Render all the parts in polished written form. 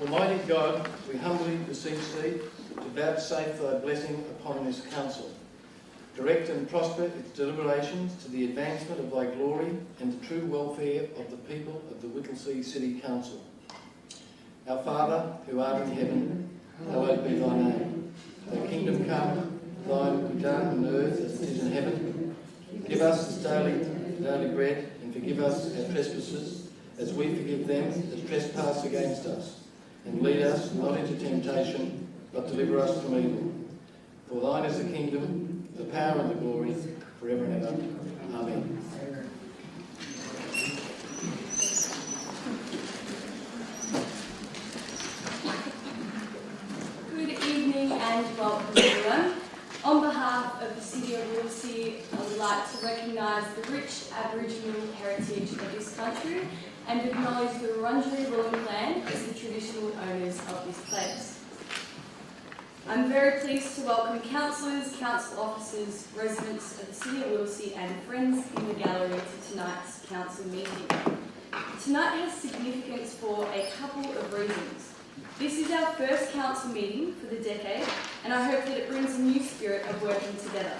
Almighty God, we humbly beseech Thee to vouchsafe Thy blessing upon this council. Direct and prosper its deliberations to the advancement of Thy glory and the true welfare of the people of the Whittlesea City Council. Our Father, who art in heaven, hallowed be Thy name. Thy kingdom come, Thine be done on earth as it is in heaven. Give us this daily bread, and forgive us our trespasses, as we forgive them that trespass against us. And lead us not into temptation, but deliver us from evil. For Thine is the kingdom, the power and the glory, forever and ever. Amen. Good evening and welcome everyone. On behalf of the City of Whittlesea, I would like to recognise the rich Aboriginal heritage of this country and acknowledge the Wurundjeri Wurrung clan as the traditional owners of this place. I'm very pleased to welcome councillors, council officers, residents of the City of Whittlesea and friends in the gallery to tonight's council meeting. Tonight has significance for a couple of reasons. This is our first council meeting for the decade, and I hope that it brings a new spirit of working together.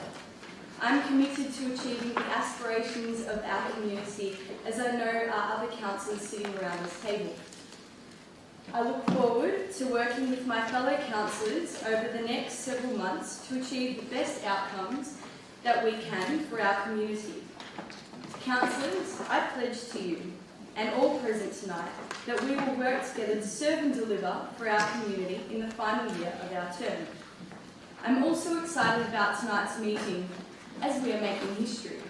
I'm committed to achieving the aspirations of our community, as I know our other councillors sitting around this table. I look forward to working with my fellow councillors over the next several months to achieve the best outcomes that we can for our community. Councillors, I pledge to you and all present tonight that we will work together to serve and deliver for our community in the final year of our term. I'm also excited about tonight's meeting as we are making history.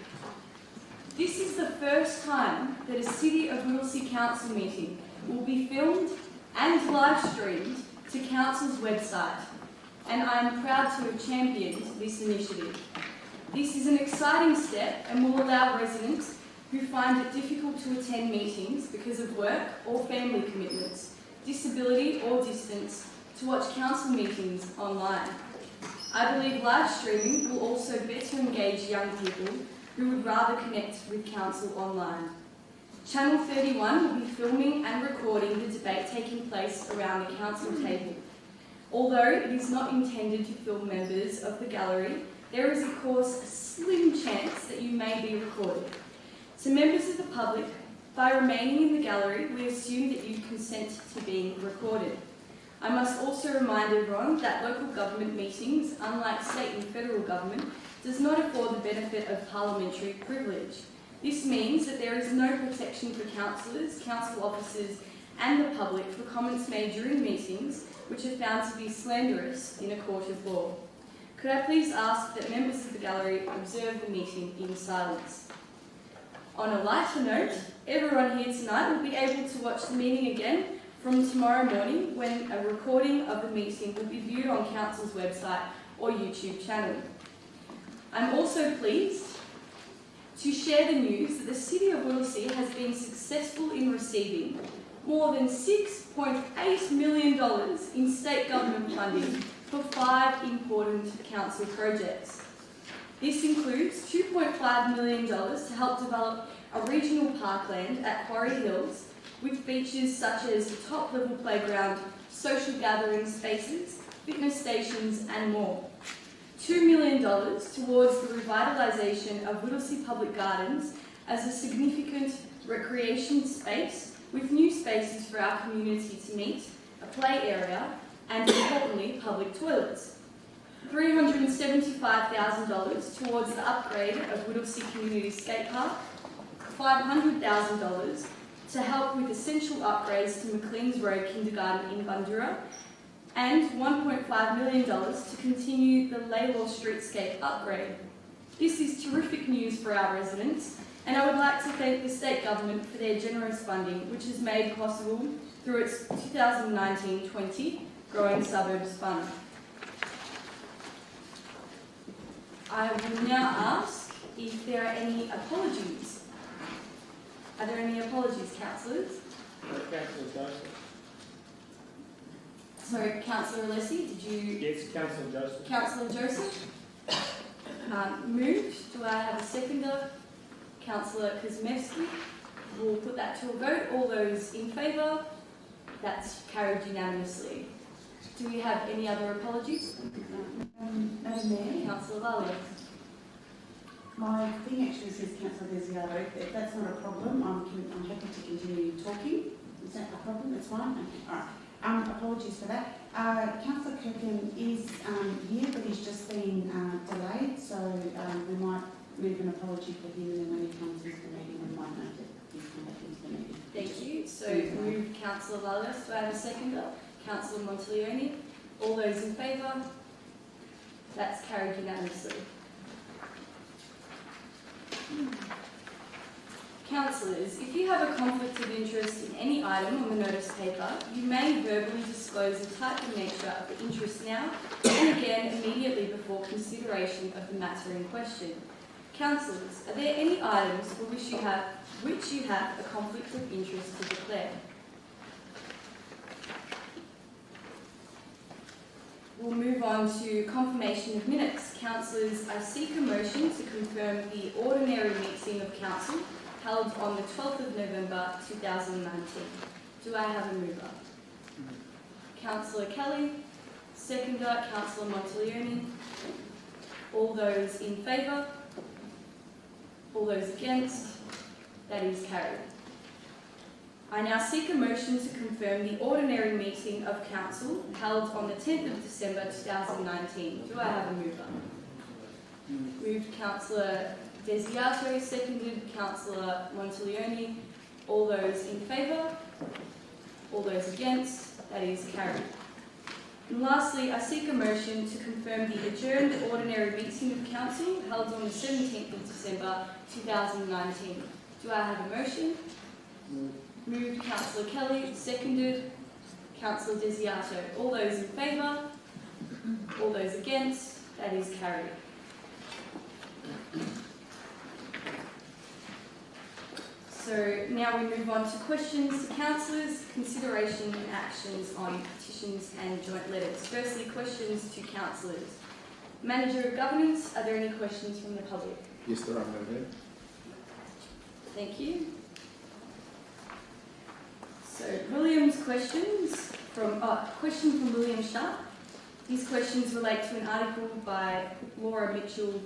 This is the first time that a City of Whittlesea Council meeting will be filmed and live streamed to Council's website, and I am proud to have championed this initiative. This is an exciting step and will allow residents who find it difficult to attend meetings because of work or family commitments, disability or distance, to watch council meetings online. I believe live streaming will also better engage young people who would rather connect with council online. Channel 31 will be filming and recording the debate taking place around the council table. Although it is not intended to film members of the gallery, there is of course a slim chance that you may be recorded. To members of the public, by remaining in the gallery, we assume that you consent to being recorded. I must also remind everyone that local government meetings, unlike state and federal government, does not afford the benefit of parliamentary privilege. This means that there is no protection for councillors, council officers and the public for comments made during meetings which are found to be slanderous in a court of law. Could I please ask that members of the gallery observe the meeting in silence? On a lighter note, everyone here tonight will be able to watch the meeting again from tomorrow morning, when a recording of the meeting will be viewed on Council's website or YouTube channel. I'm also pleased to share the news that the City of Whittlesea has been successful in receiving more than $6.8 million in state government funding for 5 important council projects. This includes $2.5 million to help develop a regional parkland at Quarry Hills with features such as a top-level playground, social gathering spaces, fitness stations and more. $2 million towards the revitalisation of Whittlesea Public Gardens as a significant recreation space with new spaces for our community to meet, a play area and, importantly, public toilets. $375,000 towards the upgrade of Whittlesea Community Skate Park, $500,000 to help with essential upgrades to McLean's Road Kindergarten in Bundoora, and $1.5 million to continue the Laywell Streetscape upgrade. This is terrific news for our residents, and I would like to thank the state government for their generous funding, which is made possible through its 2019-20 Growing Suburbs Fund. I will now ask if there are any apologies. Are there any apologies, councillors? Councillor Joseph. Sorry, Councillor Alessi, did you? Yes, Councillor Joseph. Councillor Joseph. Moved. Do I have a seconder? Councillor Kuzmevsky. We'll put that to a vote. All those in favour? That's carried unanimously. Do we have any other apologies? Madam Mayor, Councillor Lally. my thing actually says Councillor Desiato. If that's not a problem, I'm happy to continue talking. Is that a problem? That's fine? Okay, all right. Apologies for that. Councillor Kirkham is here, but he's just been delayed, so we might move an apology for him, and then when he comes into the meeting, we might note that he's come back into the meeting. Thank you. So move Councillor Lawless. Do I have a seconder? Councillor Montaglioni. All those in favour? That's carried unanimously. Councillors, if you have a conflict of interest in any item on the notice paper, you may verbally disclose the type and nature of the interest now and again immediately before consideration of the matter in question. Councillors, are there any items for which you have a conflict of interest to declare? We'll move on to confirmation of minutes. Councillors, I seek a motion to confirm the ordinary meeting of Council held on the 12th of November 2019. Do I have a mover? Councillor Kelly. Seconder, Councillor Montaglioni. All those in favour? All those against? That is carried. I now seek a motion to confirm the ordinary meeting of Council held on the 10th of December 2019. Do I have a mover? Moved Councillor Desiato, seconded Councillor Montaglioni. All those in favour? All those against? That is carried. And lastly, I seek a motion to confirm the adjourned ordinary meeting of Council held on the 17th of December 2019. Do I have a motion? Moved Councillor Kelly, seconded Councillor Desiato. All those in favour? All those against? That is carried. So now we move on to questions to councillors, consideration and actions on petitions and joint letters. Firstly, questions to councillors. Manager of Governance, are there any questions from the public? Yes, there are, Madam Mayor. Thank you. So William's questions question from William Sharp. These questions relate to an article by Laura Mitchell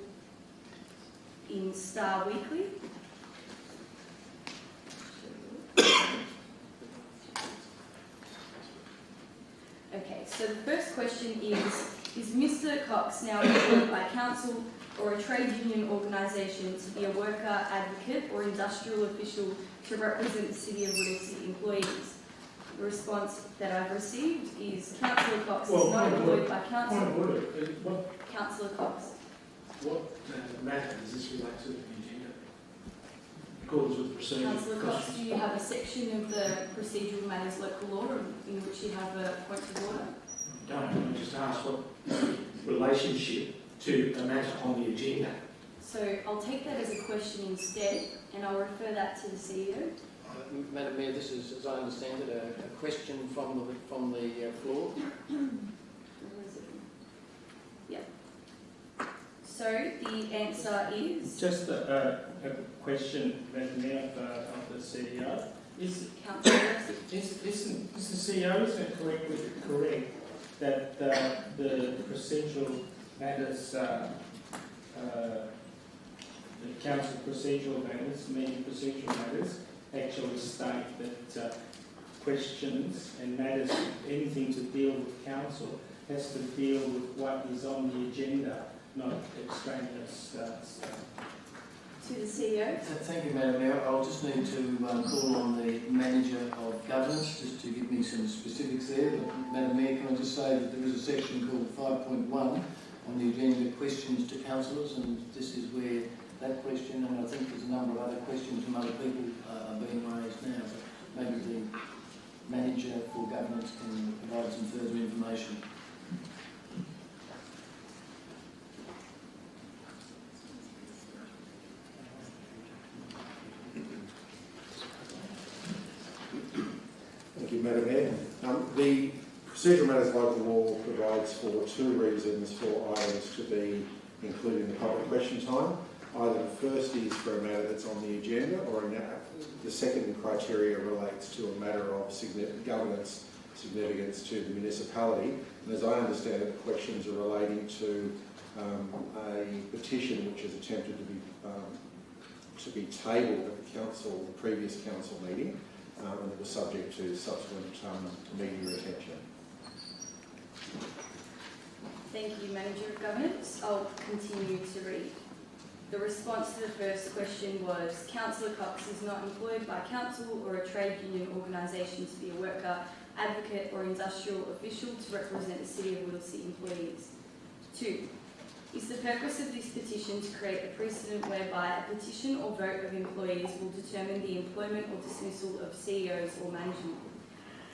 in Star Weekly. Okay, so the first question is Mr. Cox now employed by council or a trade union organisation to be a worker, advocate or industrial official to represent the City of Whittlesea employees? The response that I've received is Councillor Cox is not employed by council. Councillor Cox. What matter does this relate to the agenda? In accordance with the procedure. Councillor Cox, do you have a section of the procedural matters local law in which you have a point of order? Don't. I just ask what is the relationship to a matter on the agenda. So I'll take that as a question instead, and I'll refer that to the CEO. Madam Mayor, this is, as I understand it, a question from the floor. Yep. So the answer is Just a question, Madam Mayor, of the CEO. Is the CEO, isn't it correct that the procedural matters, the council procedural matters, meeting procedural matters, actually state that questions and matters, anything to deal with council, has to deal with what is on the agenda, not extraneous stuff. to the CEO. Thank you, Madam Mayor. I'll just need to call on the Manager of Governance just to give me some specifics there. But, Madam Mayor, can I just say that there is a section called 5.1 on the agenda, questions to councillors, and this is where that question, and I think there's a number of other questions from other people are being raised now. But maybe the Manager for Governance can provide some further information. Thank you, Madam Mayor. The Procedural Matters Local Law provides for two reasons for items to be included in the public question time. Either the first is for a matter that's on the agenda, or The second criteria relates to a matter of governance significance to the municipality. And as I understand it, the questions are relating to a petition which is attempted to be tabled at the previous council meeting, and it was subject to subsequent media attention. Thank you, Manager of Governance. I'll continue to read. The response to the first question was, Councillor Cox is not employed by council or a trade union organisation to be a worker, advocate or industrial official to represent the City of Whittlesea employees. 2. Is the purpose of this petition to create a precedent whereby a petition or vote of employees will determine the employment or dismissal of CEOs or management?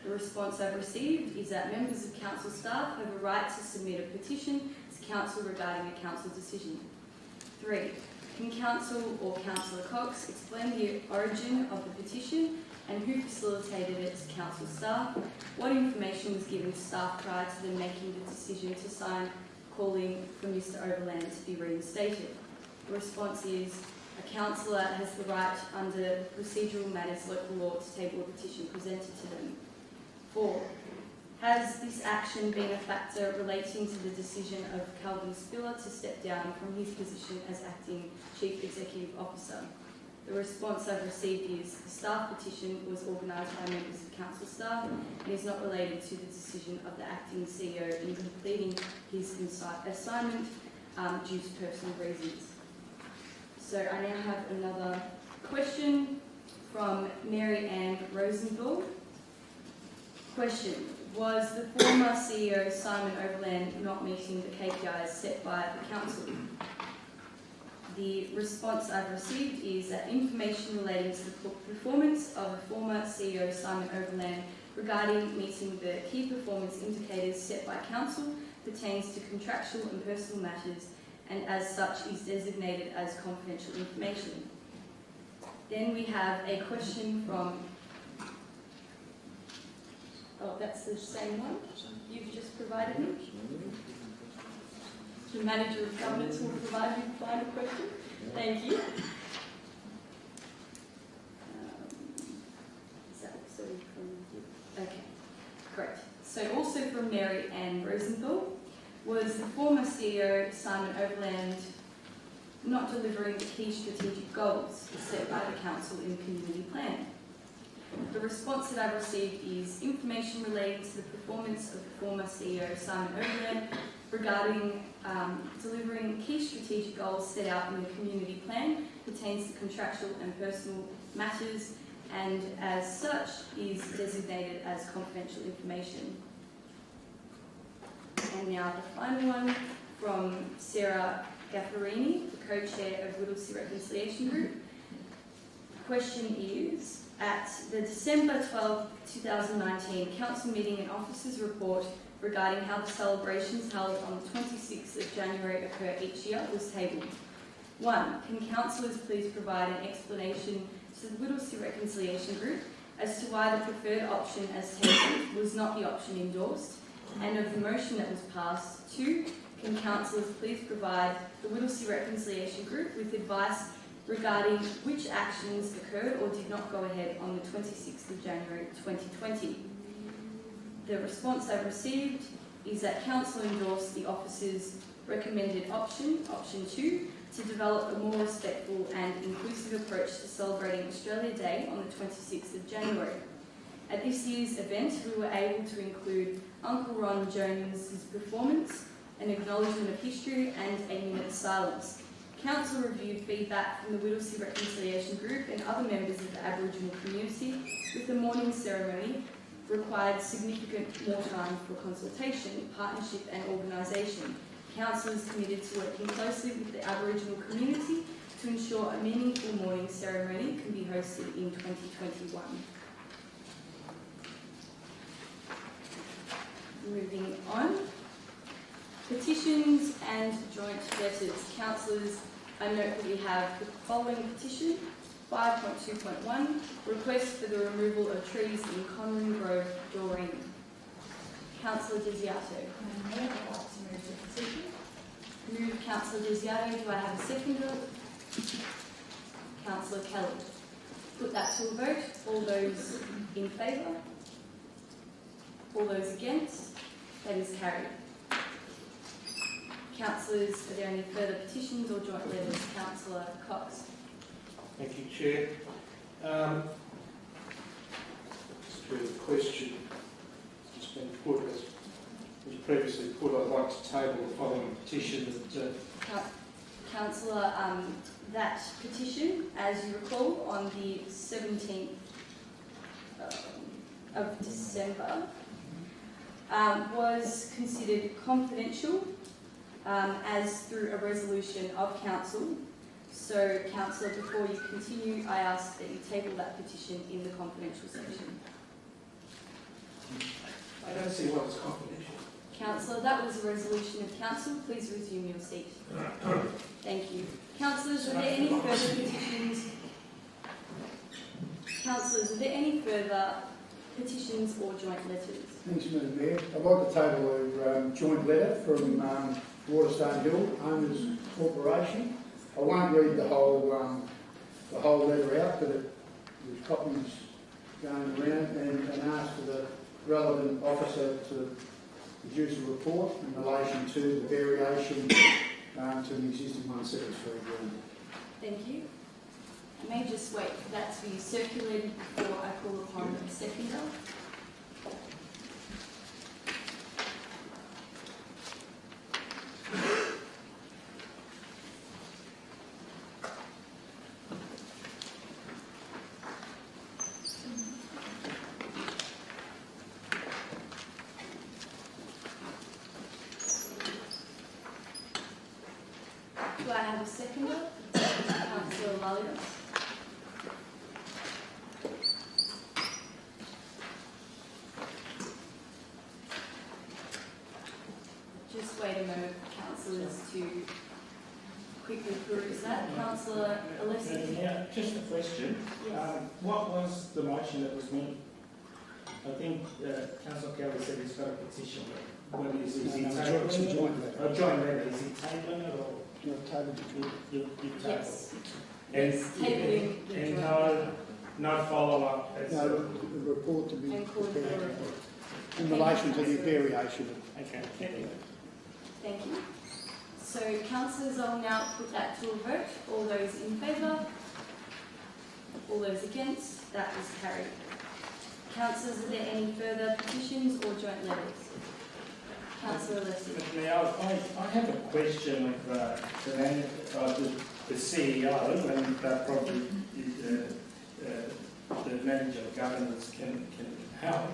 The response I've received is that members of council staff have a right to submit a petition to council regarding a council decision. 3. Can council or councillor Cox explain the origin of the petition and who facilitated it to council staff? What information was given to staff prior to them making the decision to sign calling for Mr Overland to be reinstated? The response is, a councillor has the right under procedural matters local law to table a petition presented to them. 4. Has this action been a factor relating to the decision of Calvin Spiller to step down from his position as Acting Chief Executive Officer? The response I've received is the staff petition was organised by members of council staff and is not related to the decision of the Acting CEO in completing his assignment due to personal reasons. So I now have another question from Mary Ann Rosenthal. Question. Was the former CEO Simon Overland not meeting the KPIs set by the council? The response I've received is that information relating to the performance of the former CEO Simon Overland regarding meeting the key performance indicators set by council pertains to contractual and personal matters and as such is designated as confidential information. Then we have a question from that's the same one you've just provided me. The Manager of Governance will provide me the final question. Thank you. Is that also from... Okay, correct. So also from Mary Ann Rosenthal, was the former CEO Simon Overland not delivering the key strategic goals set by the council in the community plan? The response that I've received is information relating to the performance of the former CEO Simon Overland regarding delivering key strategic goals set out in the community plan pertains to contractual and personal matters and as such is designated as confidential information. And now the final one from Sarah Gaffarini, the co-chair of Whittlesea Reconciliation Group. The question is, at the December 12, 2019 Council meeting and officers report regarding how the celebrations held on the 26th of January occur each year was tabled. 1. Can councillors please provide an explanation to the Whittlesea Reconciliation Group as to why the preferred option as tabled was not the option endorsed and of the motion that was passed? 2. Can councillors please provide the Whittlesea Reconciliation Group with advice regarding which actions occurred or did not go ahead on the 26th of January 2020. The response I've received is that Council endorsed the officer's recommended option, option 2, to develop a more respectful and inclusive approach to celebrating Australia Day on the 26th of January. At this year's event, we were able to include Uncle Ron Jones's performance, an acknowledgement of history and a minute's silence. Council reviewed feedback from the Whittlesea Reconciliation Group and other members of the Aboriginal community with the morning ceremony required significant more time for consultation, partnership and organisation. Council is committed to working closely with the Aboriginal community to ensure a meaningful morning ceremony can be hosted in 2021. Moving on. Petitions and joint letters. Councillors, I note that we have the following petition, 5.2.1, request for the removal of trees in Conran Grove, Doreen. Councillor Desiato. I'd like to move the petition. Move Councillor Desiato. Do I have a seconder? Councillor Kelly. put that to a vote. All those in favour? All those against? That is carried. Councillors, are there any further petitions or joint letters? Councillor Cox. Thank you, Chair. Just to the question that's been put, as was previously put, I'd like to table the following petition that Councillor, that petition, as you recall, on the 17th of December, was considered confidential as through a resolution of council. So, Councillor, before you continue, I ask that you table that petition in the confidential section. I don't see why it's confidential. Councillor, that was a resolution of council. Please resume your seat. Thank you. Councillors, are there any further petitions? Councillors, are there any further petitions or joint letters? Thanks, Madam Mayor. I'd like to table a joint letter from Waterstone Hill Owners Corporation. I won't read the whole letter out, but there's copies going around and ask for the relevant officer to produce a report in relation to the variation to the existing 173 agreement. Thank you. I may just wait for that to be circulated before I call upon the seconder. Do I have a seconder? Councillor Lalios. Just wait a moment for councillors to quickly peruse that. Councillor Alessi. Yeah, just a question. Yes. What was the motion that was made? I think Councillor Kelly said he's got a petition. What is he tabling It's a it? joint letter. A joint letter. Is he tabling it or Tabled. you tabled? Yes. And, Yes, tabling the and joint no follow-up. No, the report to be and call for a prepared report. in relation to the variation. Okay. Thank you. Thank you. So, councillors, I'll now put that to a vote. All those in favour? All those against? That is carried. Councillors, are there any further petitions or joint letters? Councillor Alessi. Now, I have a question of the CEO and probably the manager of governance can help.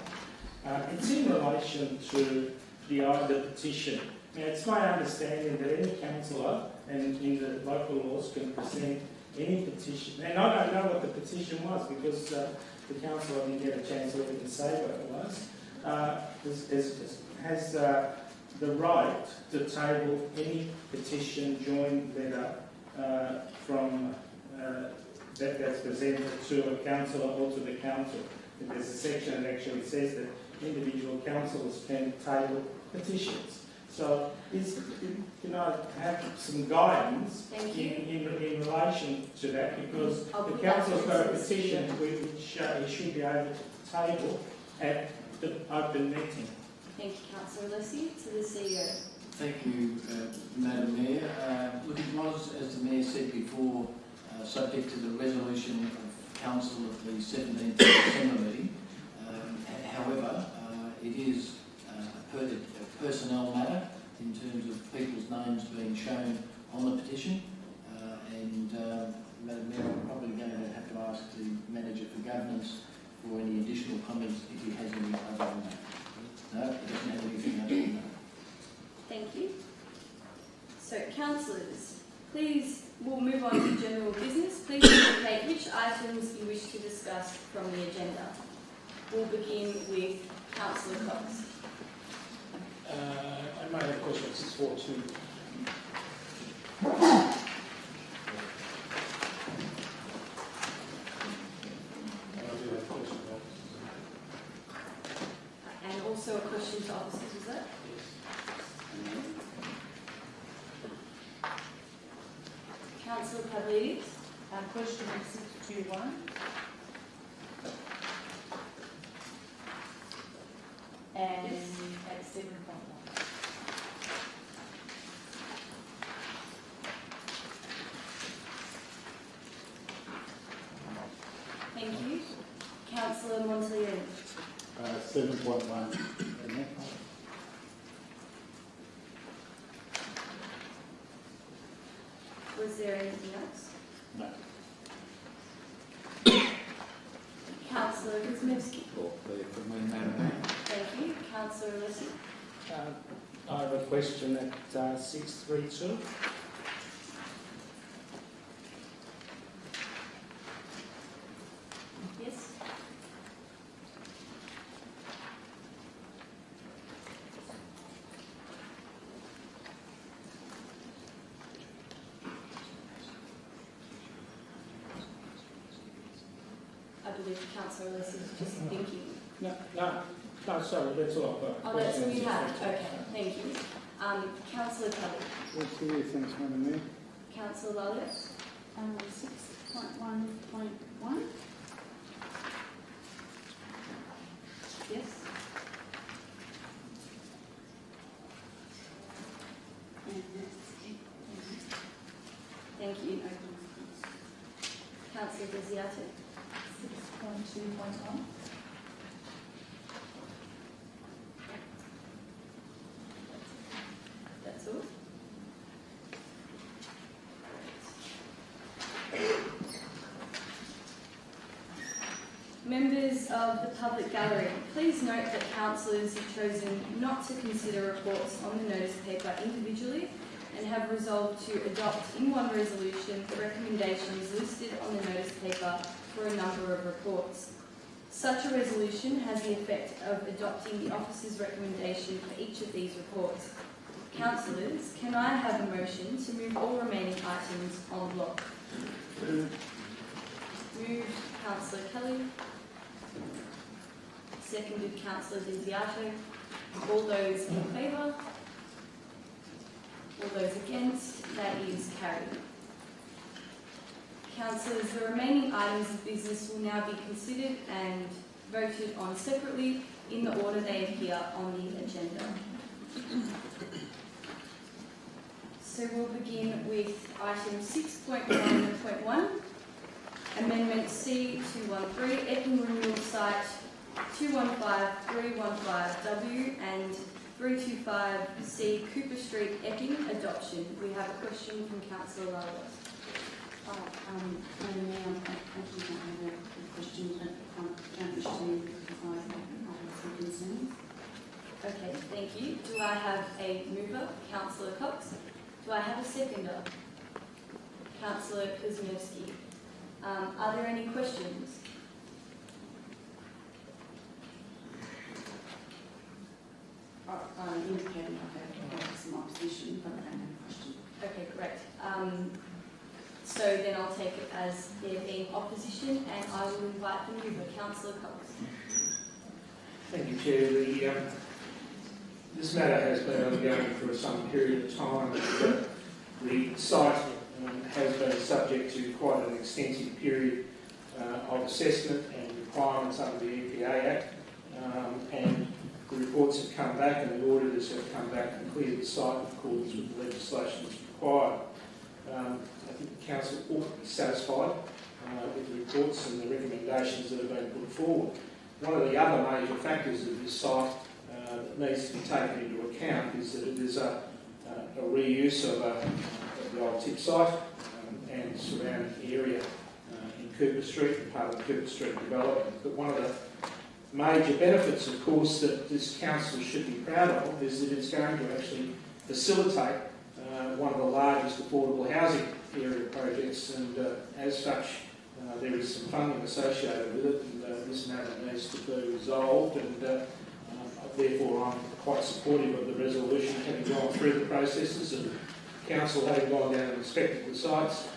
It's in relation to the petition. Now, it's my understanding that any councillor and in the local laws can present any petition. And I don't know what the petition was because the councillor didn't get a chance to even say what it was. Has the right to table any petition, joint letter from that's presented to a councillor or to the council. There's a section that actually says that individual councillors can table petitions. So, can I have some guidance in relation to that? Because the council's got a petition which he should be able to table at the open meeting. Thank you, Councillor Alessi. To the CEO. Thank you, Madam Mayor. Look, it was, as the Mayor said before, subject to the resolution of Council of the 17th of December meeting. However, it is a personnel matter in terms of people's names being shown on the petition. Madam Mayor, I'm probably going to have to ask the Manager for Governance for any additional comments if he has any other than that. No, he doesn't have anything other than that. Thank you. So, councillors, please, we'll move on to general business. Please indicate which items you wish to discuss from the agenda. We'll begin with Councillor Cox. I might have a question on 642. And also a question to officers, is that? Councillor Pavlidis. Question on 621. 7.1. Thank you. Councillor Montelier. 7.1. Was there anything else? No. Councillor Kuzmevsky. All clear from me, Madam Mayor. Thank you. Councillor Leslie. I have a question at 632. Yes. I believe Councillor Leslie is just thinking. No, sorry, that's all I've got. Oh, that's all you have? Okay, thank you. Councillor Kelly. All clear, thanks, Madam Mayor. Councillor Lalliot. 6.1.1. Yes. And that's it. Thank you. Councillor Desiato. 6.2.1. That's all. Members of the public gallery, please note that councillors have chosen not to consider reports on the notice paper individually and have resolved to adopt in one resolution the recommendations listed on the notice paper for a number of reports. Such a resolution has the effect of adopting the officer's recommendation for each of these reports. Councillors, can I have a motion to move all remaining items en bloc? Moved Councillor Kelly. Seconded Councillor Desiato. All those in favour? All those against? That is carried. Councillors, the remaining items of business will now be considered and voted on separately in the order they appear on the agenda. So we'll begin with item 6.1.1, Amendment C213, Epping Renewal Site 215315W and 325C Cooper Street, Epping, adoption. We have a question from Councillor Lalliot. Madam Mayor, I actually don't have a question, but I don't wish to emphasise that I have some concerns. Okay, thank you. Do I have a mover? Councillor Cox. Do I have a seconder? Councillor Kuzmevsky. Are there any questions? I indicated I have some opposition, but I don't have a question. Okay, great. So then I'll take it as there being opposition and I will invite the mover, Councillor Cox. Thank you, Chair. This matter has been ongoing for some period of time. The site has been subject to quite an extensive period of assessment and requirements under the EPA Act, and the reports have come back and the auditors have come back and cleared the site in accordance with the legislation that's required. I think the Council ought to be satisfied with the reports and the recommendations that have been put forward. One of the other major factors of this site that needs to be taken into account is that it is a reuse of the old tip site and surrounding area in Cooper Street, part of the Cooper Street development. But one of the major benefits, of course, that this council should be proud of is that it's going to actually facilitate one of the largest affordable housing area projects, and as such there is some funding associated with it, and this matter needs to be resolved, and therefore I'm quite supportive of the resolution, having gone through the processes and council having gone down and inspected the sites,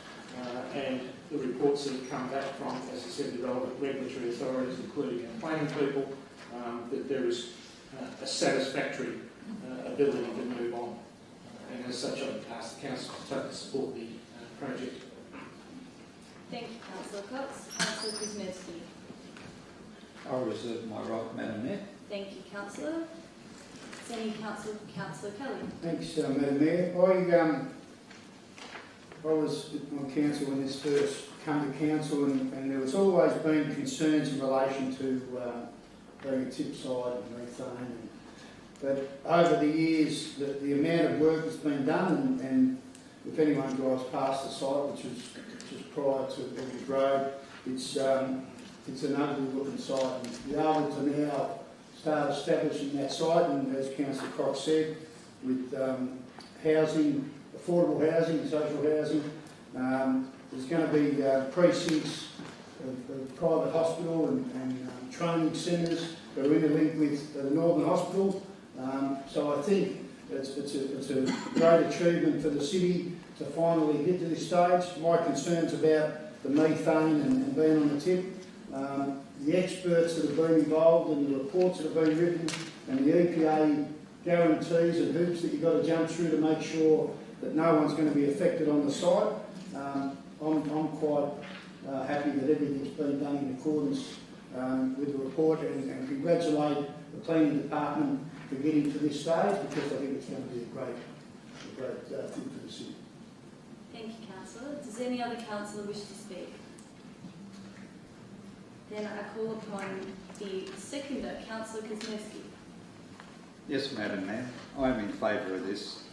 and the reports that have come back from, as I said, the relevant regulatory authorities, including our planning people, that there is a satisfactory ability to move on. And as such, I would ask the council to totally support the project. Thank you, Councillor Cox. Councillor Kuzmevsky. I reserve my right, Madam Mayor. Thank you, Councillor. Representing Councillor Kelly. Thanks, Madam Mayor. I was on council when this first came to council, and there was always been concerns in relation to being tip side and methane. But over the years, the amount of work that's been done, and if anyone drives past the site, which is just prior to Edwards Road, it's an ugly looking site. And you're able to now start establishing that site, and as Councillor Cox said, with housing, affordable housing, social housing, there's going to be precincts of private hospital and training centres that are interlinked with the Northern Hospital. So I think it's a great achievement for the city to finally get to this stage. My concerns about the methane and being on the tip, the experts that have been involved and the reports that have been written, and the EPA guarantees and hoops that you've got to jump through to make sure that no one's going to be affected on the site. I'm quite happy that everything's been done in accordance with the report, and congratulate the planning department for getting to this stage, because I think it's going to be a great thing for the city. Thank you, Councillor. Does any other councillor wish to speak? Then I call upon the seconder, Councillor Kuzmeski. Yes, Madam Mayor, I am in favour of this.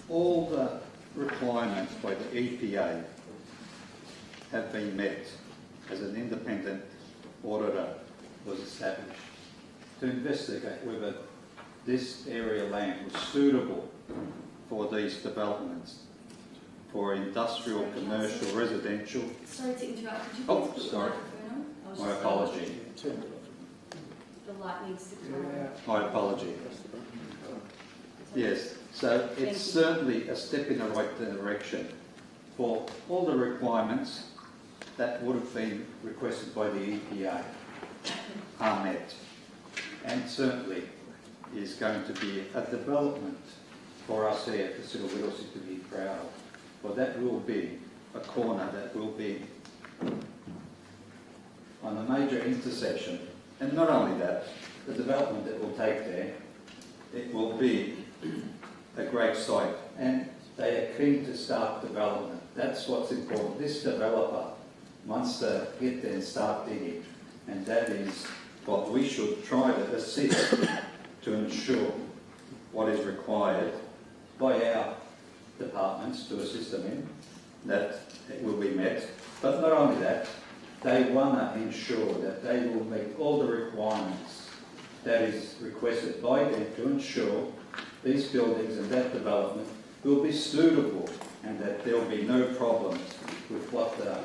All the requirements by the EPA have been met as an independent auditor was established to investigate whether this area of land was suitable for these developments, for industrial, commercial, residential. Sorry to interrupt. Could you Oh, please put sorry. the microphone on? I was My just- apology. The light needs to come on. My apology. Yes, so Thank you. it's certainly a step in the right direction for all the requirements that would have been requested by the EPA are met. And certainly is going to be a development for us here at the City of Whittlesea to be proud of. For that will be a corner that will be on a major intersection. And not only that, the development that will take there, it will be a great site, and they are keen to start development. That's what's important. This developer wants to get there and start digging, and that is what we should try to assist to ensure what is required by our departments to assist them in, that it will be met. But not only that, they want to ensure that they will meet all the requirements that is requested by them to ensure these buildings and that development will be suitable, and that there will be no problems with what the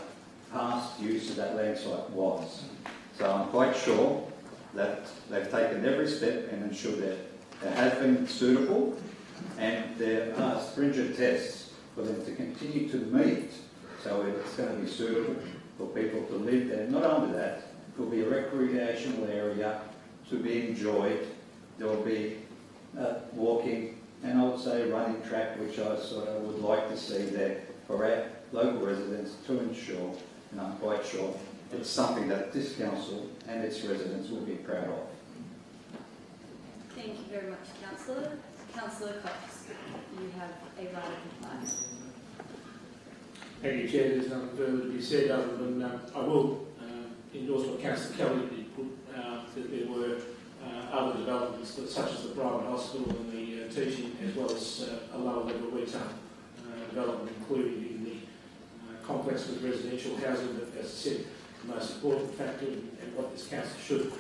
past use of that land site was. So I'm quite sure that they've taken every step and ensured that it has been suitable, and there are stringent tests for them to continue to meet, so it's going to be suitable for people to live there. Not only that, it will be a recreational area to be enjoyed. There will be walking, and I would say running track, which I sort of would like to see there for our local residents to ensure, and I'm quite sure it's something that this council and its residents will be proud of. Thank you very much, Councillor. Councillor Cox, you have a right of reply. Thank you, Chair. There's nothing further to be said other than I will endorse what Councillor Kelly did put, that there were other developments such as the private hospital and the teaching, as well as a lower level retail development included in the complex with residential housing. But as I said, the most important factor and what this council should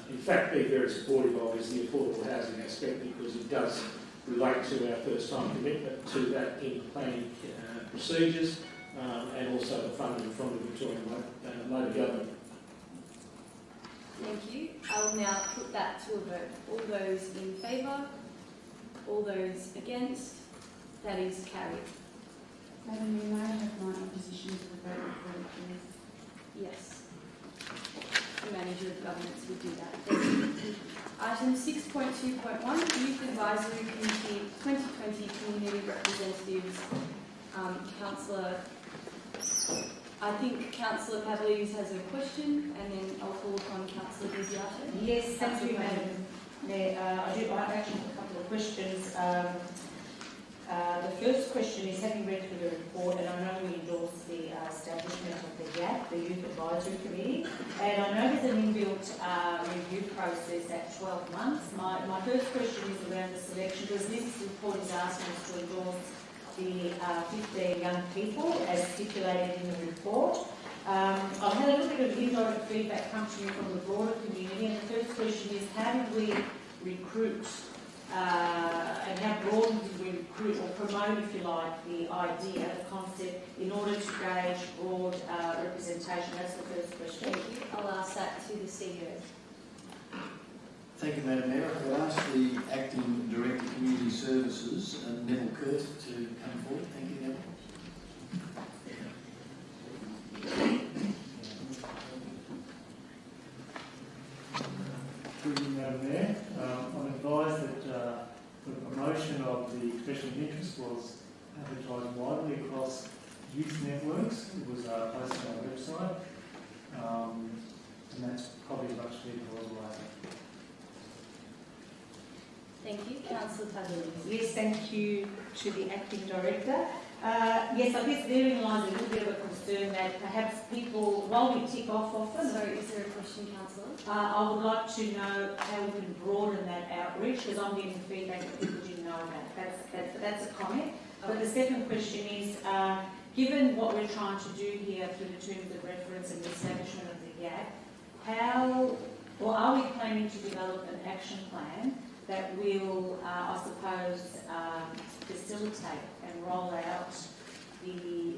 in fact be very supportive of is the affordable housing aspect, because it does relate to our first time commitment to that in planning procedures and also the funding from the Victorian Labor government. Thank you. I will now put that to a vote. All those in favour? All those against? That is carried. Madam Mayor, may I have my opposition to the vote recorded, please? Yes. The manager of governance will do that. Thank you. Item 6.2.1, Youth Advisory Committee 2020 Community Representatives. Councillor, I think Councillor Pavlidis has a question, and then I'll call upon Councillor Desiato. Yes, thank you, Madam Mayor, I actually have a couple of questions. The first question is, having read through the report, and I know we endorse the establishment of the GAP, the Youth Advisory Committee, and I know there's an inbuilt review process at 12 months. My first question is around the selection, because this report is asking us to endorse the 15 young people as stipulated in the report. I've had a little bit of indirect feedback come to me from the broader community, and the first question is, how do we recruit and how broadly do we recruit or promote, if you like, the idea, the concept, in order to gauge broad representation? That's the first question. Thank you. I'll ask that to the CEO. Thank you, Madam Mayor. I'll ask the Acting Director of Community Services, Neville Kurt, to come forward. Thank you, Neville. Through you, Madam Mayor, I'm advised that the promotion of the expression of interest was advertised widely across youth networks. It was posted on our website, and that's probably much people as well. Thank you. Councillor Taglioni. Yes, thank you to the Acting Director. Yes, I guess therein lies a little bit of a concern that perhaps people, while we tick off often, Sorry, is there a question, Councillor? I would like to know how we can broaden that outreach, because I'm getting feedback that people didn't know about. That's a comment. But the second question is, given what we're trying to do here through the terms of reference and the establishment of the GAP, how, or are we planning to develop an action plan that will, I suppose, facilitate and roll out the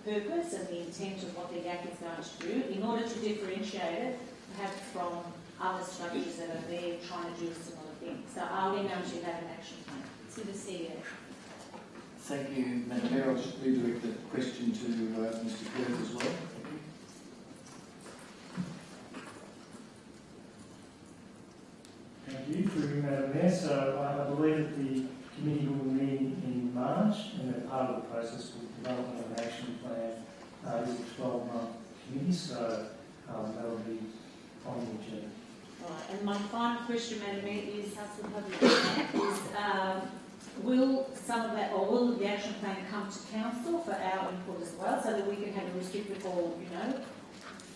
purpose and the intent of what the GAP is going to do in order to differentiate it perhaps from other structures that are there trying to do similar things? So are we going to have an action plan? To the CEO. Thank you, Madam Mayor. I'll just redirect the question to Mr. Kurt as well. Thank you. Through you, Madam Mayor. So I believe that the committee will meet in March, and that part of the process will develop an action plan. This is a 12-month committee, so that will be on the agenda. Right. And my final question, Madam Mayor, is will some of that, or will the action plan come to council for our input as well, so that we can have a reciprocal,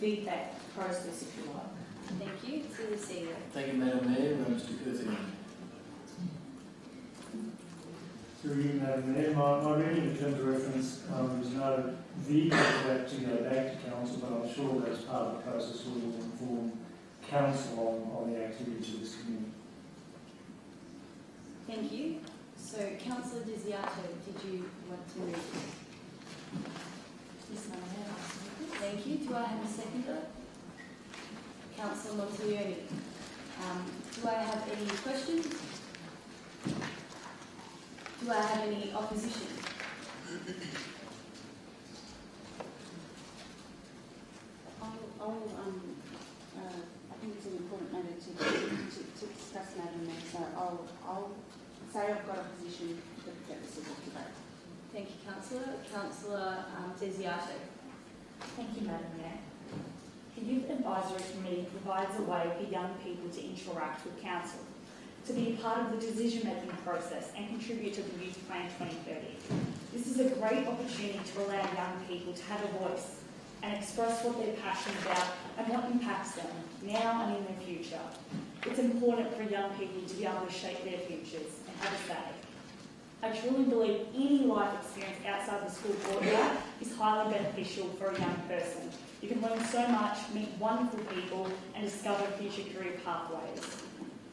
feedback process, if you like? Thank you. To the CEO. Thank you, Madam Mayor. Mr. Kurt again. Through you, Madam Mayor, my reading in terms of reference, there's no vehicle for that to go back to council, but I'm sure that as part of the process we will inform council on the activities of this committee. Thank you. So, Councillor Desiato, did you want to move? Yes, Madam Mayor. Thank you. Do I have a seconder? Councillor Montiglione. Do I have any questions? Do I have any opposition? I think it's an important matter to discuss, Madam Mayor, so I'll say I've got a position that this is a debate. Thank you, Councillor. Councillor Desiato. Thank you, Madam Mayor. The Youth Advisory Committee provides a way for young people to interact with Council, to be a part of the decision-making process and contribute to the Youth Plan 2030. This is a great opportunity to allow young people to have a voice and express what they're passionate about and what impacts them now and in the future. It's important for young people to be able to shape their futures and have a say. I truly believe any life experience outside the school courtyard is highly beneficial for a young person. You can learn so much, meet wonderful people, and discover future career pathways.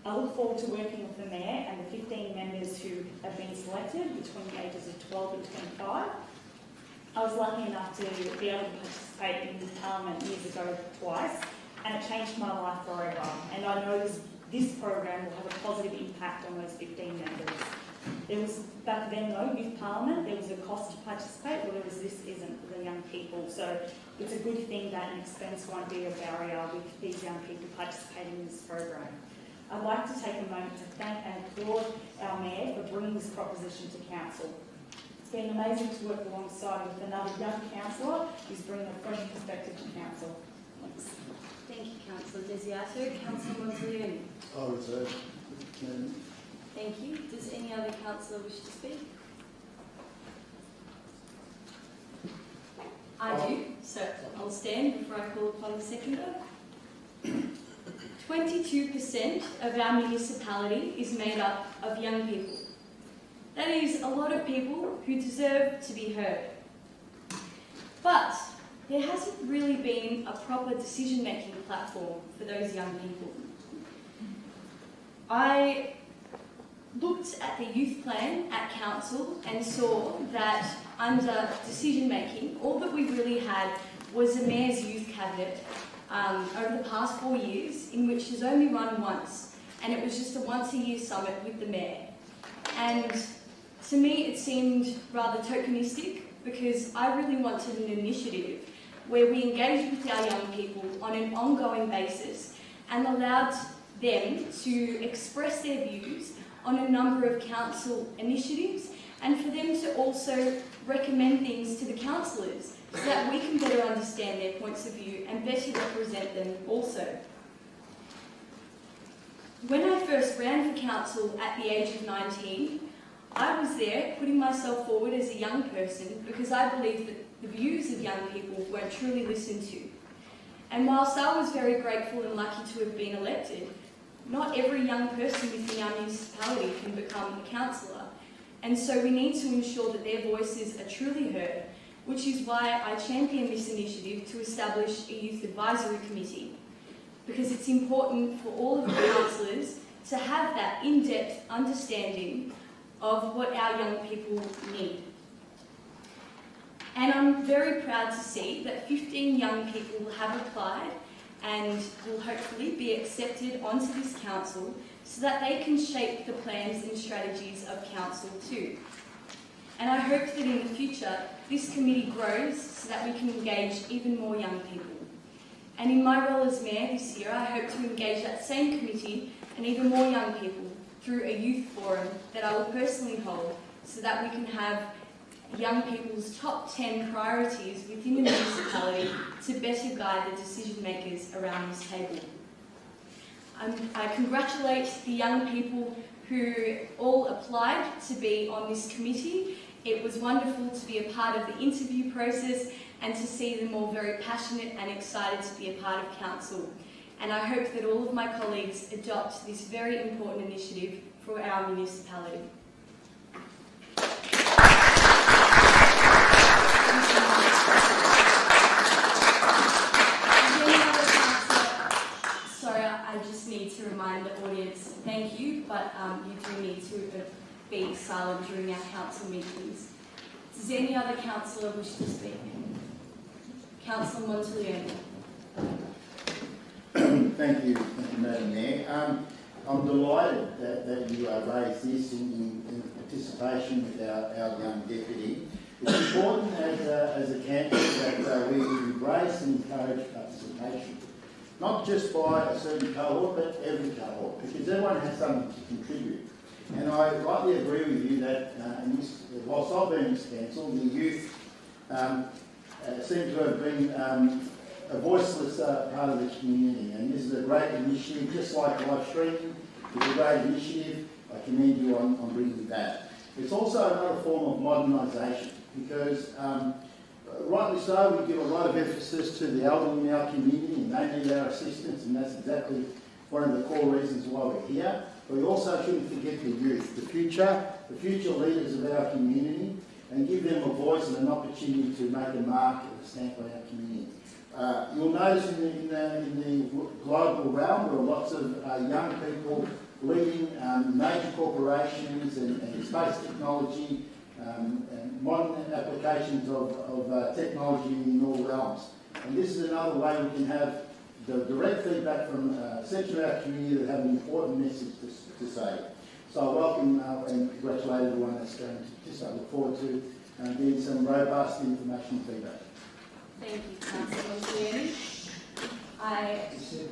I look forward to working with the Mayor and the 15 members who have been selected between the ages of 12 and 25. I was lucky enough to be able to participate in Parliament years ago twice, and it changed my life forever. And I know this program will have a positive impact on those 15 members. There was, back then though, with Parliament, there was a cost to participate, whereas this isn't for the young people. So it's a good thing that an expense won't be a barrier with these young people participating in this program. I'd like to take a moment to thank and applaud our Mayor for bringing this proposition to Council. It's been amazing to work alongside with another young councillor who's bringing a fresh perspective to Council. Thanks. Thank you, you, Councillor Desiato. Councillor Montaglioni. I reserve. Thank you. Does any other councillor wish to speak? I do, so I'll stand before I call upon the seconder. 22% of our municipality is made up of young people. That is a lot of people who deserve to be heard. But there hasn't really been a proper decision-making platform for those young people. I looked at the youth plan at council and saw that under decision-making, all that we really had was a mayor's youth cabinet over the past 4 years, in which has only run once, and it was just a once-a-year summit with the mayor. And to me, it seemed rather tokenistic, because I really wanted an initiative where we engaged with our young people on an ongoing basis and allowed them to express their views on a number of council initiatives, and for them to also recommend things to the councillors so that we can better understand their points of view and better represent them also. When I first ran for council at the age of 19, I was there putting myself forward as a young person because I believed that the views of young people weren't truly listened to. And whilst I was very grateful and lucky to have been elected, not every young person within our municipality can become a councillor. And so we need to ensure that their voices are truly heard, which is why I championed this initiative to establish a youth advisory committee, because it's important for all of the councillors to have that in-depth understanding of what our young people need. And I'm very proud to see that 15 young people have applied and will hopefully be accepted onto this council so that they can shape the plans and strategies of council too. And I hope that in the future, this committee grows so that we can engage even more young people. And in my role as Mayor this year, I hope to engage that same committee and even more young people through a youth forum that I will personally hold so that we can have young people's top 10 priorities within the municipality to better guide the decision makers around this table. I congratulate the young people who all applied to be on this committee. It was wonderful to be a part of the interview process and to see them all very passionate and excited to be a part of council. And I hope that all of my colleagues adopt this very important initiative for our municipality. Sorry, I just need to remind the audience, thank you, but you do need to be silent during our council meetings. Does any other councillor wish to speak? Councillor Montaglioni. Thank you, Madam Mayor. I'm delighted that you raised this in participation with our young deputy. It's important as a candidate that we embrace and encourage participation, not just by a certain cohort, but every cohort, because everyone has something to contribute. And I rightly agree with you that whilst I've been in this council, the youth seem to have been a voiceless part of the community, and this is a great initiative, just like live streaming is a great initiative. I commend you on bringing that. It's also another form of modernisation, because rightly so, we give a lot of emphasis to the elderly in our community, and they need our assistance, and that's exactly one of the core reasons why we're here. But we also shouldn't forget the youth, the future leaders of our community, and give them a voice and an opportunity to make a mark and a stamp on our community. You'll notice in the global realm there are lots of young people leading major corporations and space technology and modern applications of technology in all realms. And this is another way we can have the direct feedback from a section of our community that have an important message to say. So I welcome and congratulate everyone that's going to participate. I look forward to getting some robust information feedback. Thank you, Councillor Montaglioni. I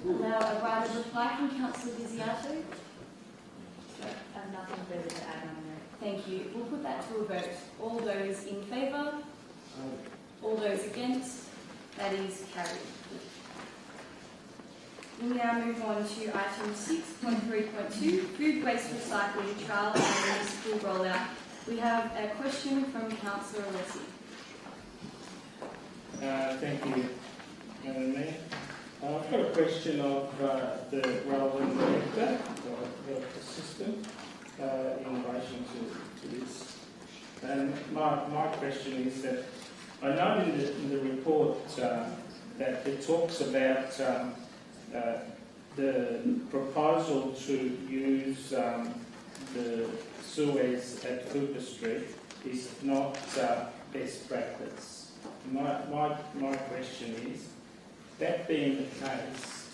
allow a right of reply from Councillor Desiato. I have nothing further to add on that. Thank you. We'll put that to a vote. All those in favour? All those against? That is carried. We'll now move on to item 6.3.2, food waste recycling trial and municipal rollout. We have a question from Councillor Alessi. Thank you, Madam Mayor. I've got a question of the relevant director or health assistant in relation to this. And my question is that I know in the report that it talks about the proposal to use the sewers at Cooper Street is not best practice. My question is, that being the case,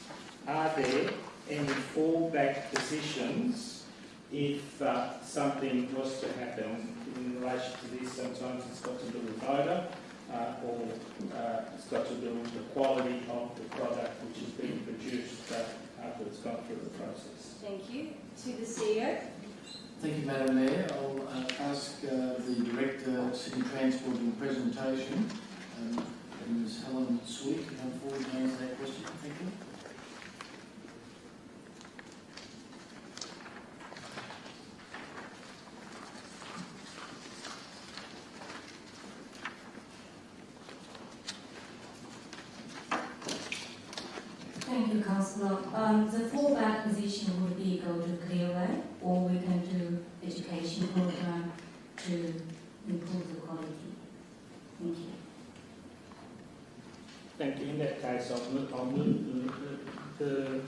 are there any fallback positions if something was to happen in relation to this? Sometimes it's got to do with odour or it's got to do with the quality of the product which is being produced after it's gone through the process. Thank you. To the CEO. Thank you, Madam Mayor. I'll ask the Director of City Transport in presentation, Ms. Helen Sweet, to come forward and answer that question. Thank you. Thank you, Councillor. The fallback position would be go to Clearway, or we can do education program to improve the quality. Thank you. Thank you. In that case, I'll move the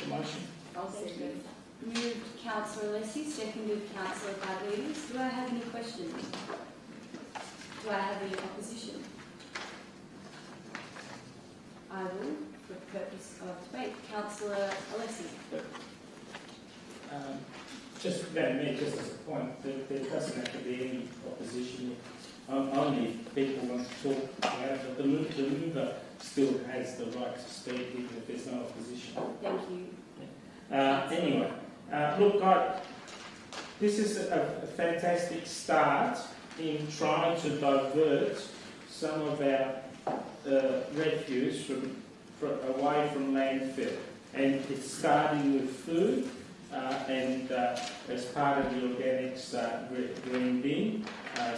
motion. I'll second. Moved Councillor Alessi, seconded Councillor Badleaders. Do I have any questions? Do I have any opposition? I will, for the purpose of debate. Councillor Alessi. Just, Madam Mayor, just as a point, there doesn't have to be any opposition. Only if people want to talk about it. The mover still has the right to speak even if there's no opposition. Thank you. Anyway, look, this is a fantastic start in trying to divert some of our refuse away from landfill. And it's starting with food and as part of the organics green bin,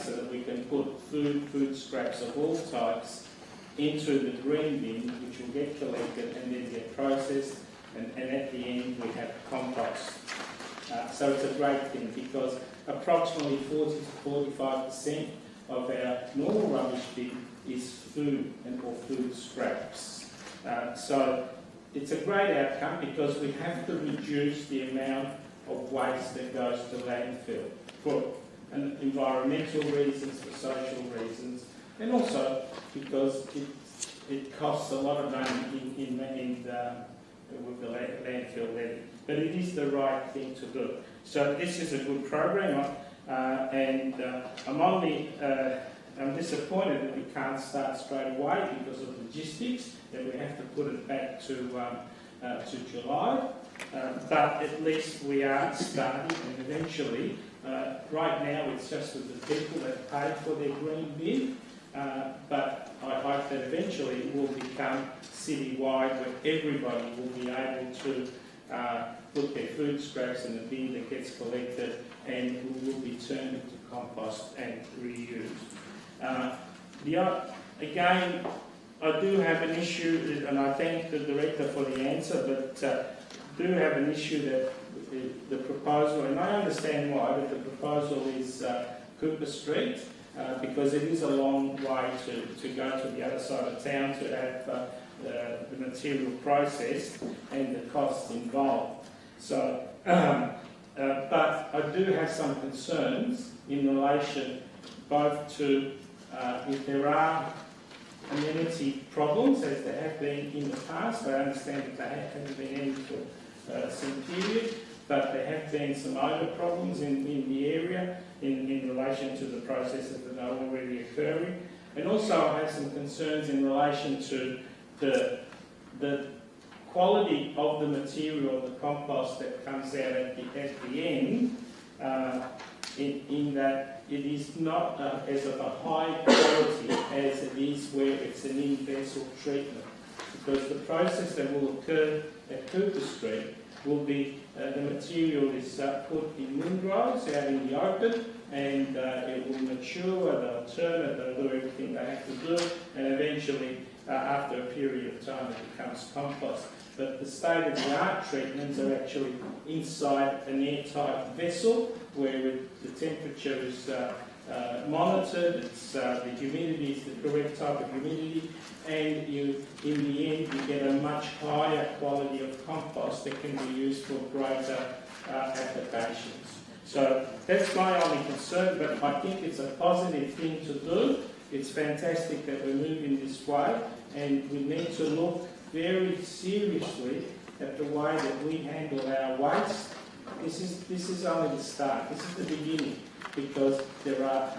so that we can put food scraps of all types into the green bin, which will get collected and then get processed, and at the end we have compost. So it's a great thing because approximately 40 to 45% of our normal rubbish bin is food or food scraps. So it's a great outcome because we have to reduce the amount of waste that goes to landfill for environmental reasons, for social reasons, and also because it costs a lot of money with the landfill levy. But it is the right thing to do. So this is a good program, and I'm disappointed that we can't start straight away because of logistics, that we have to put it back to July. But at least we are starting, and eventually, right now it's just with the people that pay for their green bin, but I hope that eventually it will become citywide where everybody will be able to put their food scraps in the bin that gets collected and will be turned into compost and reused. Again, I do have an issue, and I thank the Director for the answer, but do have an issue that the proposal, and I understand why, but the proposal is Cooper Street, because it is a long way to go to the other side of town to have the material processed and the costs involved. So, but I do have some concerns in relation both to if there are amenity problems, as there have been in the past. I understand that there haven't been any for some period, but there have been some odour problems in the area in relation to the processes that are already occurring. And also I have some concerns in relation to the quality of the material, the compost that comes out at the end, in that it is not as of a high quality as it is where it's an in-vessel treatment. because the process that will occur at Cooper Street will be the material is put in windrows out in the open, and it will mature, they'll turn it, they'll do everything they have to do, and eventually, after a period of time, it becomes compost. But the state-of-the-art treatments are actually inside an airtight vessel where the temperature is monitored, the humidity is the correct type of humidity, and in the end you get a much higher quality of compost that can be used for greater applications. So that's my only concern, but I think it's a positive thing to do. It's fantastic that we're moving this way, and we need to look very seriously at the way that we handle our waste. This is only the start. This is the beginning, because there are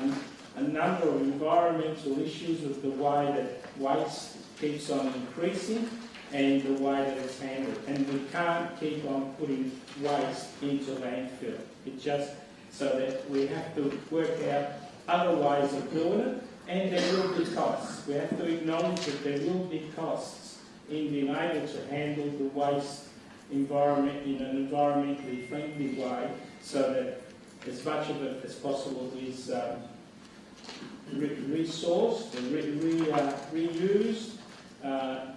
a number of environmental issues with the way that waste keeps on increasing and the way that it's handled. And we can't keep on putting waste into landfill. It just so that we have to work out other ways of doing it, and there will be costs. We have to acknowledge that there will be costs in being able to handle the waste environment in an environmentally friendly way, so that as much of it as possible is resourced and reused,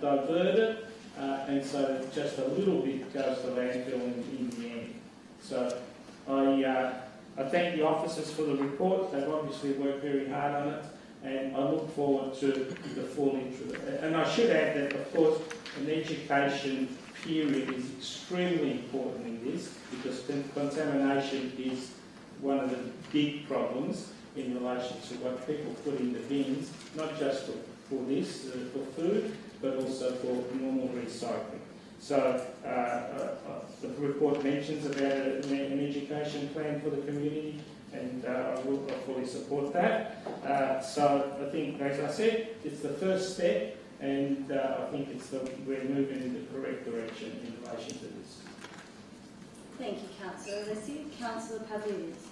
diverted, and so that just a little bit goes to landfill in the end. So I thank the officers for the report. They've obviously worked very hard on it, and I look forward to the full intro. And I should add that, of course, an education period is extremely important in this, because contamination is one of the big problems in relation to what people put in the bins, not just for this, for food, but also for normal recycling. So the report mentions about an education plan for the community, and I will fully support that. So I think, as I said, it's the first step, and I think we're moving in the correct direction in relation to this. Thank you, Councillor Alessi. Councillor Pavlidis.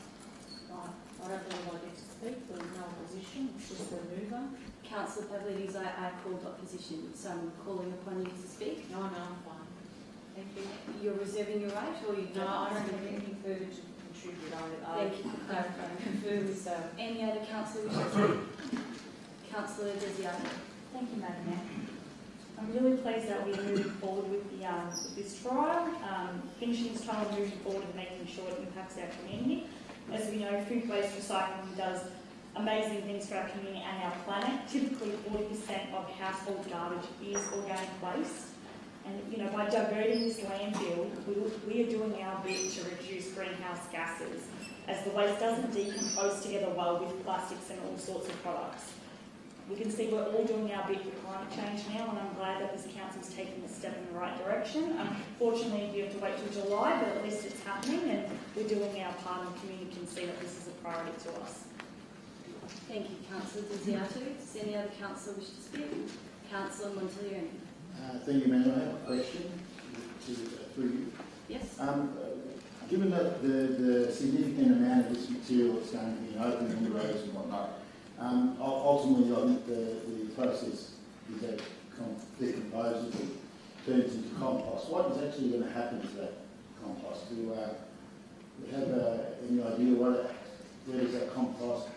I don't know why I get to speak, there's no opposition, it's just a mover. Councillor Pavlidis, I called opposition, so I'm calling upon you to speak. No, I'm fine. Thank you. You're reserving your right, or you don't? No, I don't have anything further to contribute. Thank you for clarifying. Confirm with Any other councillor wish to speak? Councillor Desiato. Thank you, Madam Mayor. I'm really pleased that we're moving forward with this trial, finishing this trial and moving forward and making sure it impacts our community. As we know, food waste recycling does amazing things for our community and our planet. Typically, 40% of household garbage is organic waste. And by diverting this landfill, we are doing our bit to reduce greenhouse gases, as the waste doesn't decompose together well with plastics and all sorts of products. We can see we're all doing our bit for climate change now, and I'm glad that this council's taking a step in the right direction. Unfortunately, we have to wait till July, but at least it's happening, and we're doing our part, and the community can see that this is a priority to us. Thank you, Councillor Desiato. Does any other councillor wish to speak? Councillor Montaglione. Thank you, Madam. I have a question for you. Yes. Given that the significant amount of this material that's going to be in open windows and whatnot, ultimately I think the process is that decomposes, turns into compost. What is actually going to happen to that compost? Do we have any idea where does that compost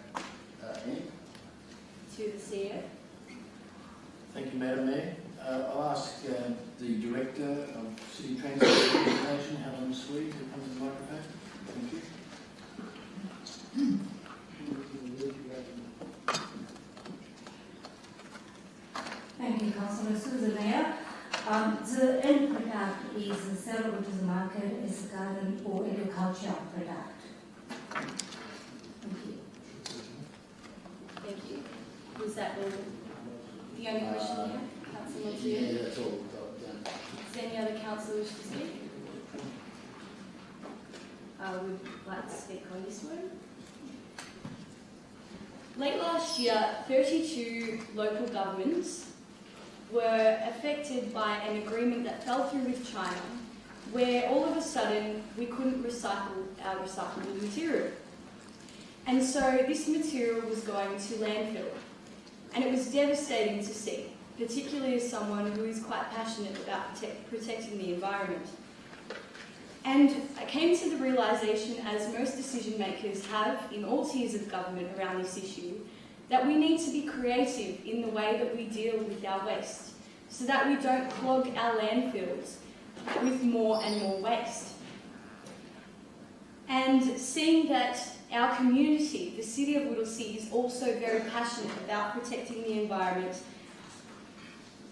end? To the CEO. Thank you, Madam Mayor. I'll ask the Director of City Transport and Education, Helen Sweet, to come to the microphone. Thank you. Thank you, Councillor. Through the Mayor, the end product is sellable to the market as a garden or agricultural product. Thank you. Thank you. Was that the only question you have? Councillor Montaglione? Yeah, that's all. Does any other councillor wish to speak? I would like to speak on this one. Late last year, 32 local governments were affected by an agreement that fell through with China, where all of a sudden we couldn't recycle our recyclable material. And so this material was going to landfill. And it was devastating to see. particularly as someone who is quite passionate about protecting the environment. And I came to the realisation, as most decision makers have in all tiers of government around this issue, that we need to be creative in the way that we deal with our waste, so that we don't clog our landfills with more and more waste. And seeing that our community, the City of Whittlesea, is also very passionate about protecting the environment,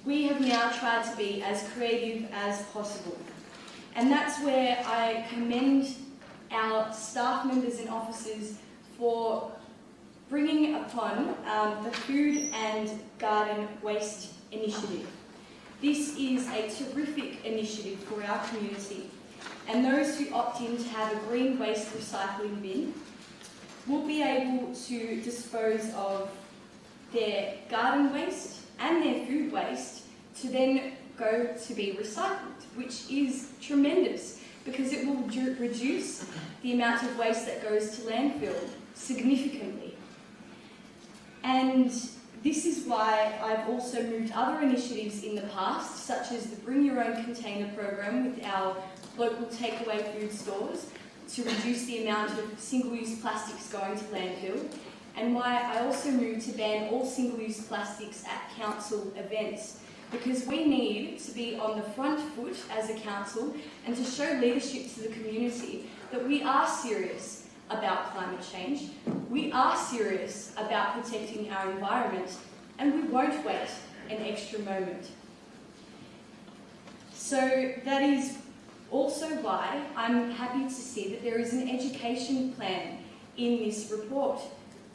we have now tried to be as creative as possible. And that's where I commend our staff members and officers for bringing upon the Food and Garden Waste Initiative. This is a terrific initiative for our community, and those who opt in to have a green waste recycling bin will be able to dispose of their garden waste and their food waste to then go to be recycled, which is tremendous because it will reduce the amount of waste that goes to landfill significantly. And this is why I've also moved other initiatives in the past, such as the Bring Your Own Container program with our local takeaway food stores to reduce the amount of single-use plastics going to landfill, and why I also moved to ban all single-use plastics at council events, because we need to be on the front foot as a council and to show leadership to the community that we are serious about climate change, we are serious about protecting our environment, and we won't wait an extra moment. So that is also why I'm happy to see that there is an education plan in this report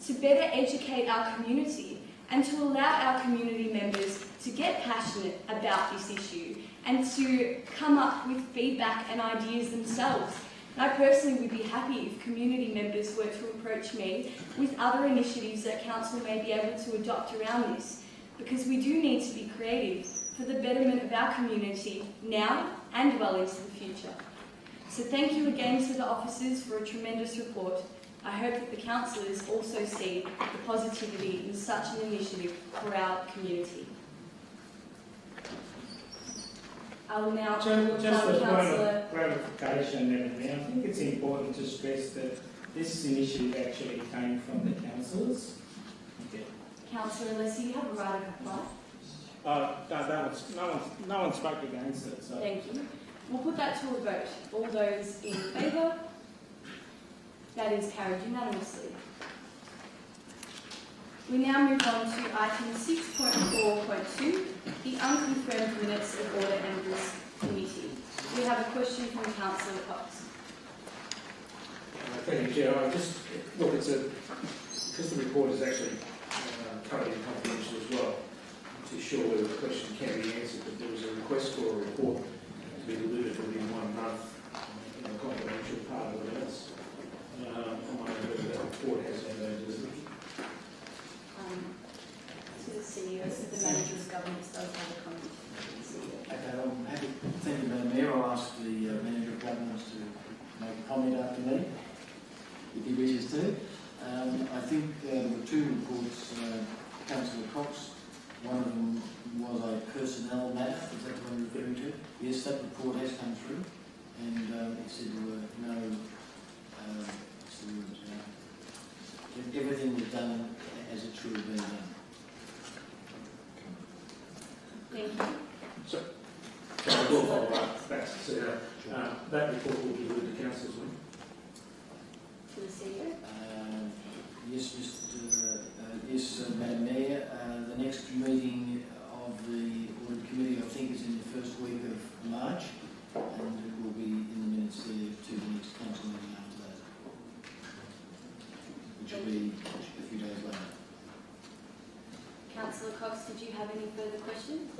to better educate our community and to allow our community members to get passionate about this issue and to come up with feedback and ideas themselves. And I personally would be happy if community members were to approach me with other initiatives that council may be able to adopt around this, because we do need to be creative for the betterment of our community now and well into the future. So thank you again to the officers for a tremendous report. I hope that the councillors also see the positivity in such an initiative for our community. I will now call upon Just a point Councillor. of clarification, everything. I think it's important to stress that this initiative actually came from the councillors. Okay. Councillor Leslie, you have a right of reply. No one spoke against it. So. Thank you. We'll put that to a vote. All those in favour? That is carried unanimously. We now move on to item 6.4.2, the unconfirmed minutes of Order and Risk Committee. We have a question from Councillor Cox. Thank you, Chair. Look, it's because the report is actually currently confidential as well. I'm not sure whether the question can be answered, but there was a request for a report to be delivered within 1 month in the confidential part of the minutes. I'm wondering whether that report has been delivered. To the CEO, so the Manager of Governance does have a comment. Okay, I'm happy. Thank you, Madam Mayor. I'll ask the Manager of Governance to make a comment after me, if he wishes to. I think there were 2 reports, Councillor Cox. One of them was a personnel matter. Is that what I'm referring to? Yes, that report has come through, and it said there were no. Everything was done as it should have been done. Thank you. So I will follow up back. So that report will be delivered to councils. To the CEO. Yes, Madam Mayor. The next meeting of the Audit Committee, I think, is in the first week of March, and it will be in the minutes there to the next council meeting after that, which will be a few days later. Councillor Cox, did you have any further questions?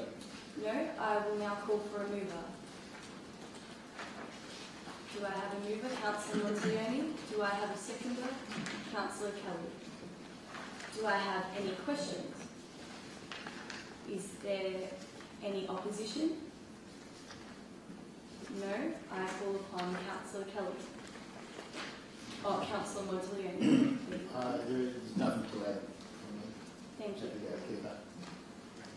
No? I will now call for a mover. Do I have a mover? Councillor Montioni. Do I have a seconder? Councillor Kelly. Do I have any questions? Is there any opposition? No? I call upon Councillor Kelly. Oh, Councillor Montioni. There is nothing to add. Thank you. Okay.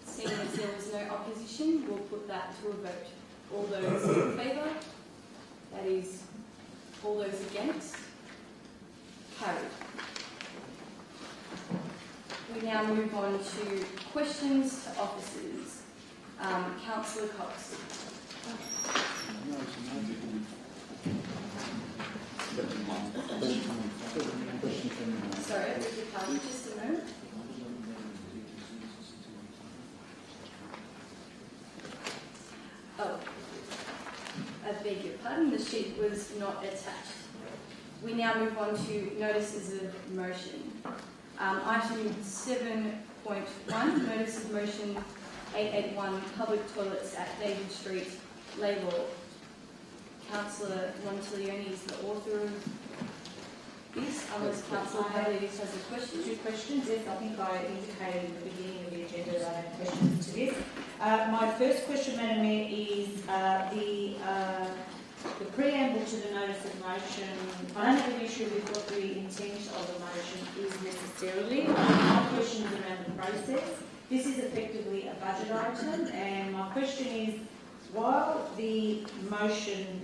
Seeing as As there was no opposition, we'll put that to a vote. All those in favour? That is, all those against? Carried. We now move on to questions to officers. Councillor Cox. Sorry, I beg your pardon, just a moment. Oh, I beg your pardon, the sheet was not attached. We now move on to notices of motion. Item 7.1, notice of motion 881, public toilets at David Street, Labour. Councillor Monteleone is the author of this, unless Councillor Pavlidis has a question. Two questions. Yes, I think I indicated in the beginning of the agenda that I have questions to this. My first question, Madam Mayor, is the preamble to the notice of motion. I don't have an issue with what the intent of the motion is necessarily. My question is around the process. This is effectively a budget item, and my question is, while the motion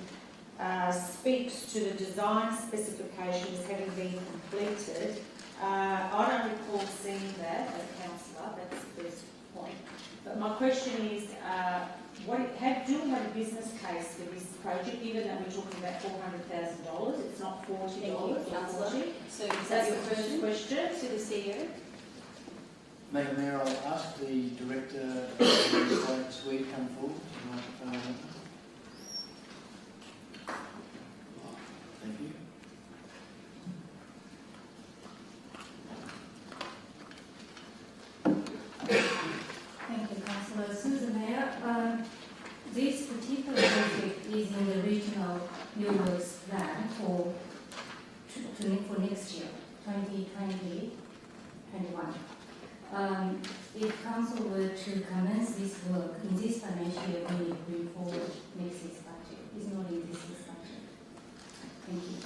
speaks to the design specifications having been completed, I don't recall seeing that as a councillor. That's the first point. But my question is, do we have a business case for this project, given that we're talking about $400,000? It's not $40 or $40. So is that That's your the first question. to the CEO? Madam Mayor, I'll ask the Director of the Suite come forward. Thank you. Thank you, Councillor. Susan Mayor, this particular project is in the regional new works plan for next year, 2020-21. If Council were to commence this work in this financial year, we will bring forward next year's budget. It's not in this year's budget. Thank you.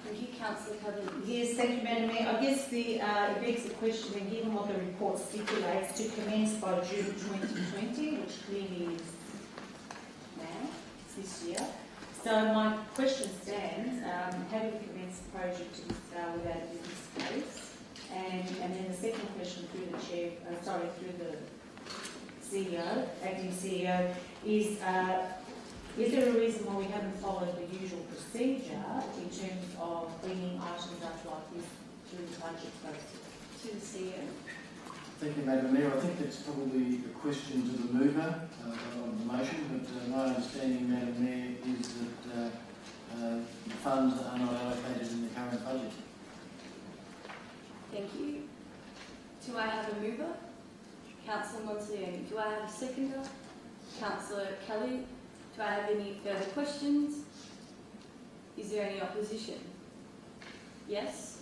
Thank you, Councillor Pavlidis. Yes, thank you, Madam Mayor. I guess it begs the question, and given what the report stipulates, to commence by June 2020, which clearly is now, it's this year. So my question stands, have we commenced the project without a business case? And then the second question through the chair, through the CEO, acting CEO, is there a reason why we haven't followed the usual procedure in terms of bringing items up like this through the budget process? To the CEO. Thank you, Madam Mayor. I think that's probably a question to the mover of the motion, but my understanding, Madam Mayor, is that the funds are not allocated in the current budget. Thank you. Do I have a mover? Councillor Monteleone. Do I have a seconder? Councillor Kelly. Do I have any further questions? Is there any opposition? Yes.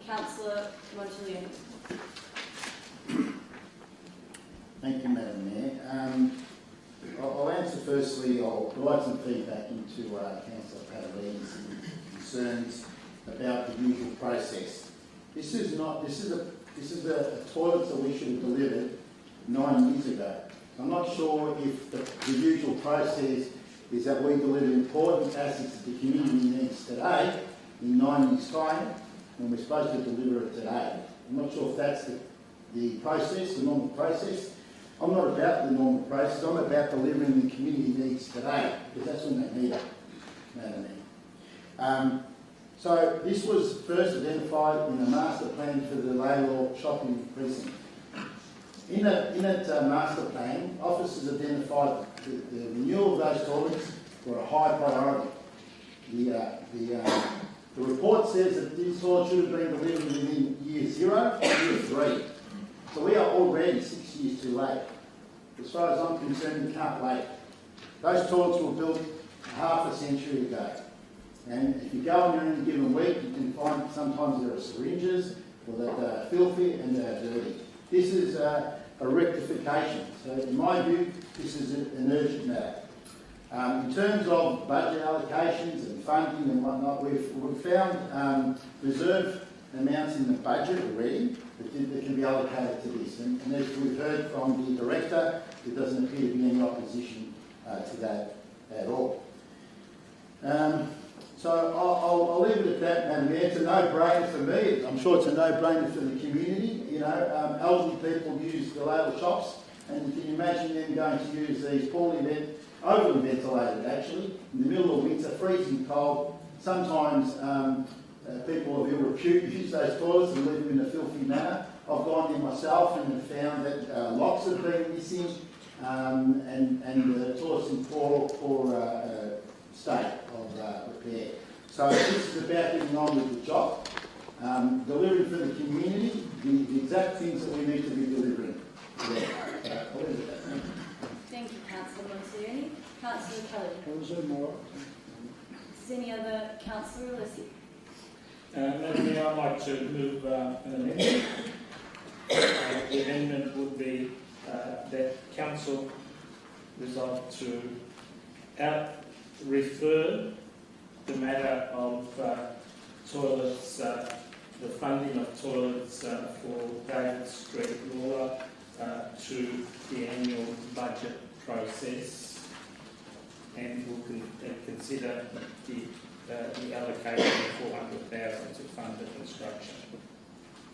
Councillor Monteleone. Thank you, Madam Mayor. I'll answer firstly, I'll provide some feedback into Councillor Pavlidis' concerns about the usual process. This is a toilet that we should have delivered 9 years ago. I'm not sure if the usual process is that we deliver important assets that the community needs today in 9 years' time, when we're supposed to deliver it today. I'm not sure if that's the process, the normal process. I'm not about the normal process, I'm about delivering the community needs today, because that's when they need it, Madam Mayor. So this was first identified in the master plan for the Laylaw shopping precinct. In that master plan, officers identified the renewal of those toilets were a high priority. The report says that these toilets should have been delivered within year 0 and year 3. So we are already 6 years too late. As far as I'm concerned, we can't wait. Those toilets were built half a century ago. And if you go in there in a given week, you can find sometimes there are syringes, or that they're filthy and they're dirty. This is a rectification. So in my view, this is an urgent matter. In terms of budget allocations and funding and whatnot, we've found reserve amounts in the budget already that can be allocated to this. And as we've heard from the director, there doesn't appear to be any opposition to that at all. So I'll leave it at that, Madam Mayor. It's a no-brainer for me. I'm sure it's a no-brainer for the community. You know, elderly people use the local shops, and you can imagine them going to use these overly ventilated, actually, in the middle of winter, freezing cold. Sometimes people of ill repute use those toilets and leave them in a filthy manner. I've gone there myself and have found that locks have been missing, and the toilets in poor state of repair. So this is about getting on with the job, delivering for the community the exact things that we need to be delivering. Thank you, Councillor Monsignori. Councillor Kelly. Is any other Councillor Whittlesea? Madam Mayor, I'd like to move an amendment. The amendment would be that Council resolve to refer the matter of toilets, the funding of toilets for David Street, Laura, to the annual budget process, and we'll consider the allocation of 400,000 to fund the construction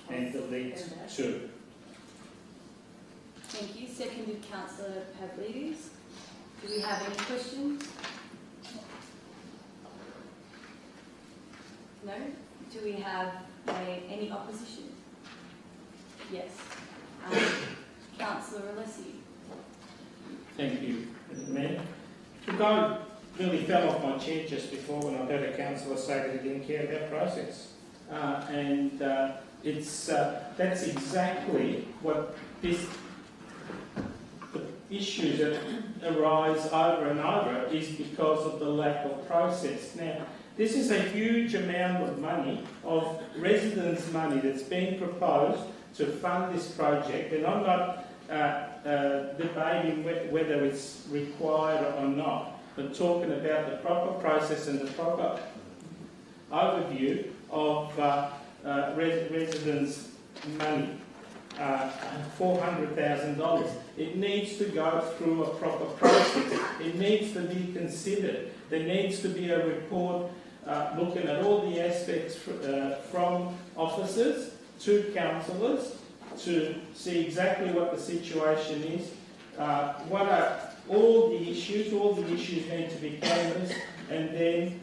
and the lead to. Thank you. Seconded, Councillor Pavlidis. Do we have any questions? No? Do we have any opposition? Yes. Councillor Whittlesea. Thank you, Mayor. Look, I really fell off my chair just before when I heard a councillor say that he didn't care about process. That's exactly what the issues that arise over and over is because of the lack of process. Now, this is a huge amount of money, of residents' money that's being proposed to fund this project, and I'm not debating whether it's required or not, but talking about the proper process and the proper overview of residents' money. $400,000. It needs to go through a proper process. It needs to be considered. There needs to be a report looking at all the aspects from officers to councillors to see exactly what the situation is, what are all the issues. All the issues need to be canvassed, and then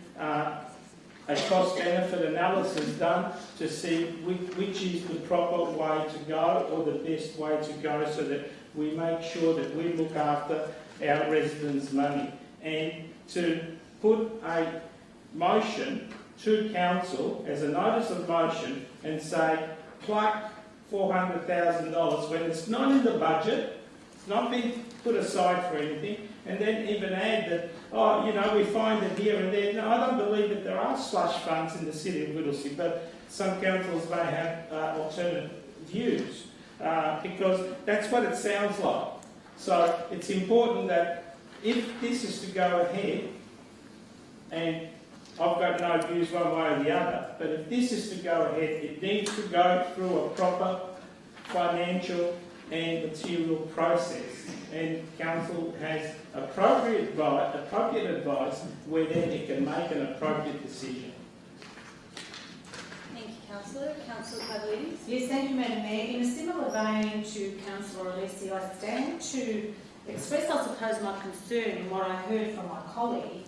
a cost-benefit analysis done to see which is the proper way to go or the best way to go, so that we make sure that we look after our residents' money. And to put a motion to council as a notice of motion and say, pluck $400,000 when it's not in the budget, it's not been put aside for anything, and then even add that, oh, you know, we find it here and there. No, I don't believe that there are slush funds in the city of Whittlesea, but some councils may have alternate views, because that's what it sounds like. So it's important that if this is to go ahead, and I've got no views one way or the other, but if this is to go ahead, it needs to go through a proper financial and material process, and council has appropriate advice where then it can make an appropriate decision. Thank you, Councillor. Councillor Pavlidis. Yes, thank you, Madam Mayor. In a similar vein to Councillor Whittlesea, I stand to express, I suppose, my concern in what I heard from my colleague.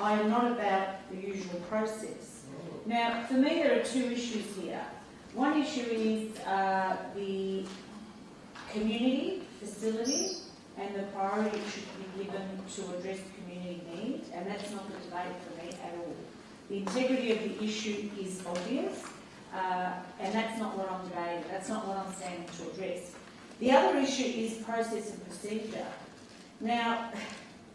I am not about the usual process. Now, for me, there are two issues here. One issue is the community facility and the priority should be given to address community needs, and that's not the debate for me at all. The integrity of the issue is obvious, and that's not what I'm debating, that's not what I'm standing to address. The other issue is process and procedure. Now,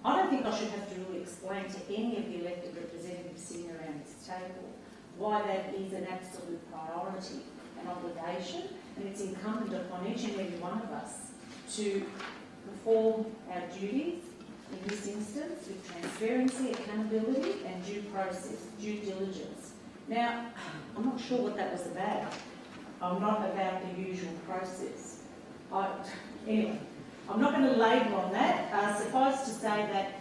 I don't think I should have to really explain to any of the elected representatives sitting around this table why that is an absolute priority, an obligation, and it's incumbent upon each and every one of us to perform our duties, in this instance, with transparency, accountability and due process, due diligence. Now, I'm not sure what that was about. I'm not about the usual process. Anyway, I'm not going to labour on that. Suffice to say that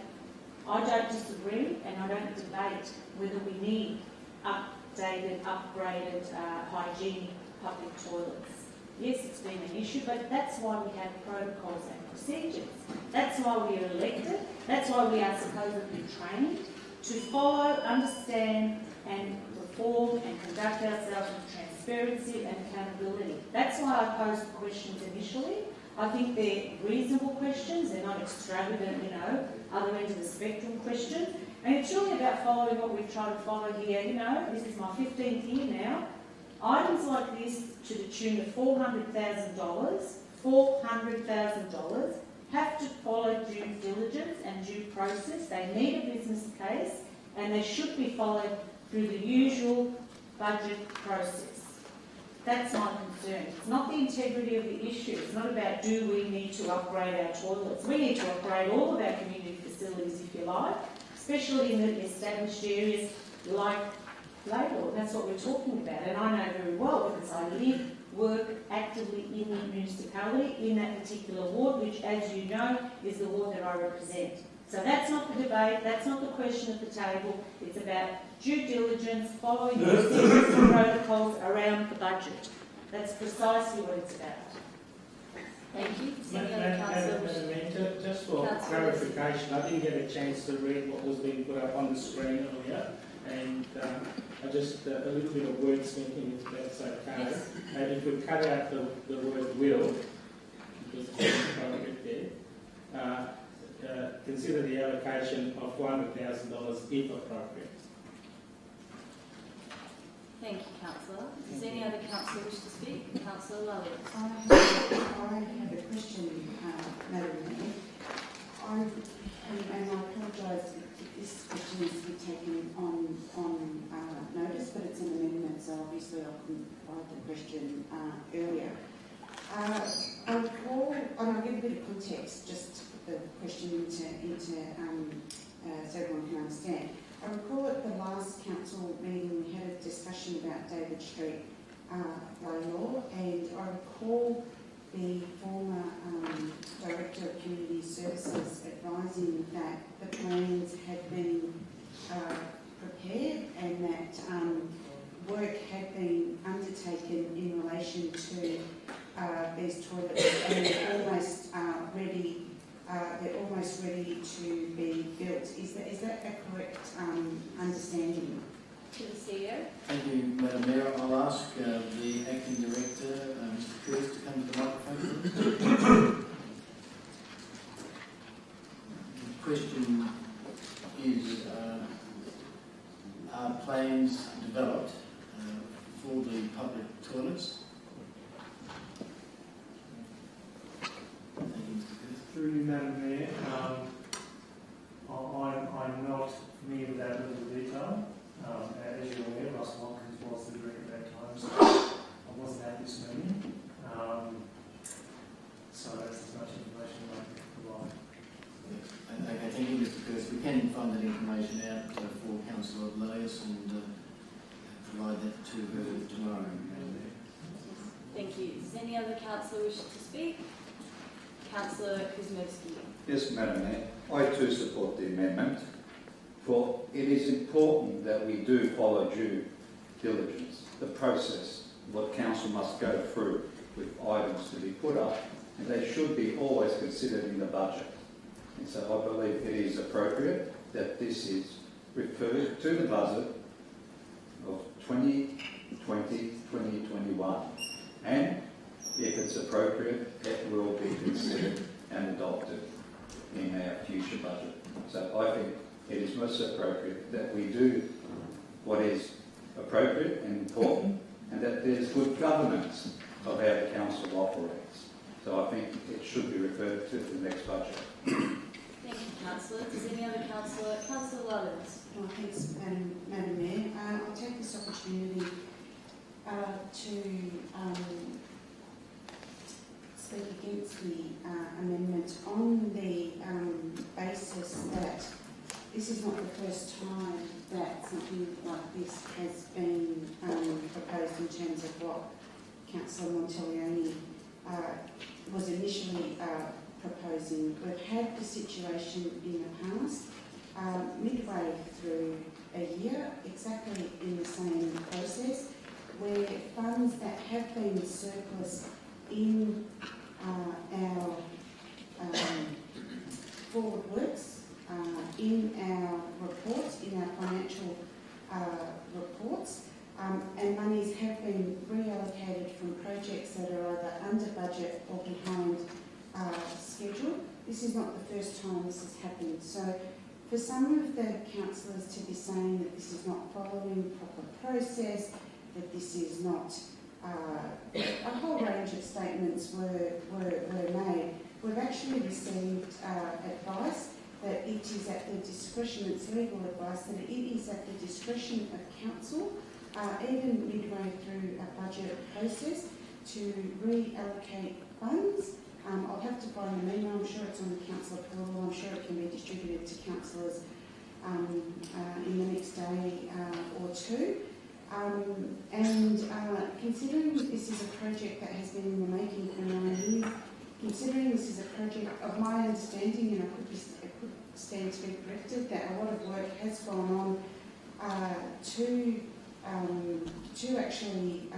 I don't disagree and I don't debate whether we need updated, upgraded, hygienic public toilets. Yes, it's been an issue, but that's why we have protocols and procedures. That's why we are elected. That's why we are supposedly trained to follow, understand and perform and conduct ourselves with transparency and accountability. That's why I posed the questions initially. I think they're reasonable questions. They're not extravagant, other end of the spectrum questions. And it's really about following what we've tried to follow here. This is my 15th year now. Items like this to the tune of $400,000 have to follow due diligence and due process. They need a business case and they should be followed through the usual budget process. That's my concern. It's not the integrity of the issue. It's not about do we need to upgrade our toilets. We need to upgrade all of our community facilities, if you like, especially in the established areas like Labour. That's what we're talking about. And I know very well because I live, work actively in the municipality, in that particular ward, which, as you know, is the ward that I represent. So that's not the debate, that's not the question at the table. It's about due diligence, following the procedures and protocols around the budget. That's precisely what it's about. Thank you. Madam Mayor, just for clarification, I didn't get a chance to read what was being put up on the screen earlier, and I just a little bit of wordsmithing, if that's okay. Yes. And if we cut out the word will, because it's appropriate there, consider the allocation of $400,000 if appropriate. Thank you, Councillor. Does any other councillor wish to speak? Councillor Lowell. I have a question, Madam Mayor. And I apologise if this question is to be taken on notice, but it's an amendment, so obviously I couldn't provide the question earlier. I recall, and I'll give a bit of context, just to put the question into so everyone can understand. I recall at the last council meeting we had a discussion about David Street law, and I recall the former Director of Community Services advising that the plans had been prepared and that work had been undertaken in relation to these toilets, and they're almost ready to be built. Is that a correct understanding? To the CEO. Thank you, Madam Mayor. I'll ask the Acting Director, Mr. Cruz, to come to the microphone. The question is, are plans developed for the public toilets? Thank you, Mr. Cruz. Through you, Madam Mayor, I'm not familiar with that level of detail. As you're aware, Russell Watkins was the director at that time, so I wasn't at this meeting. So that's as much information I can provide. Okay, thank you, Mr. Cruz. We can find that information out for Councillor Lilius and provide that to her tomorrow. Thank you. Does any other councillor wish to speak? Councillor Kuzmowski. Yes, Madam Mayor. I too support the amendment, for it is important that we do follow due diligence, the process, what council must go through with items to be put up, and they should be always considered in the budget. And so I believe it is appropriate that this is referred to the budget of 2020-2021, and if it's appropriate, it will be considered and adopted in our future budget. So I think it is most appropriate that we do what is appropriate and important, and that there's good governance of how the council operates. So I think it should be referred to the next budget. Thank you, Councillor. Does any other councillor? Councillor Lullins. Well, thanks, Madam Mayor. I'll take this opportunity to speak against the amendment on the basis that this is not the first time that something like this has been proposed in terms of what Councillor Montaglione was initially proposing. We've had the situation in the past, midway through a year, exactly in the same process, where funds that have been surplus in our forward works, in our reports, in our financial reports, and monies have been reallocated from projects that are either under budget or behind schedule. This is not the first time this has happened. So for some of the councillors to be saying that this is not following proper process, that this is not, a whole range of statements were made. We've actually received advice that it is at the discretion, it's legal advice, that it is at the discretion of council, even midway through a budget process, to reallocate funds. I'll have to find an email, I'm sure it's on the councillor portal, I'm sure it can be distributed to councillors in the next day or two. Considering that this is a project that has been in the making for 9 years, considering this is a project of my understanding, and I could stand to be corrected, that a lot of work has gone on to actually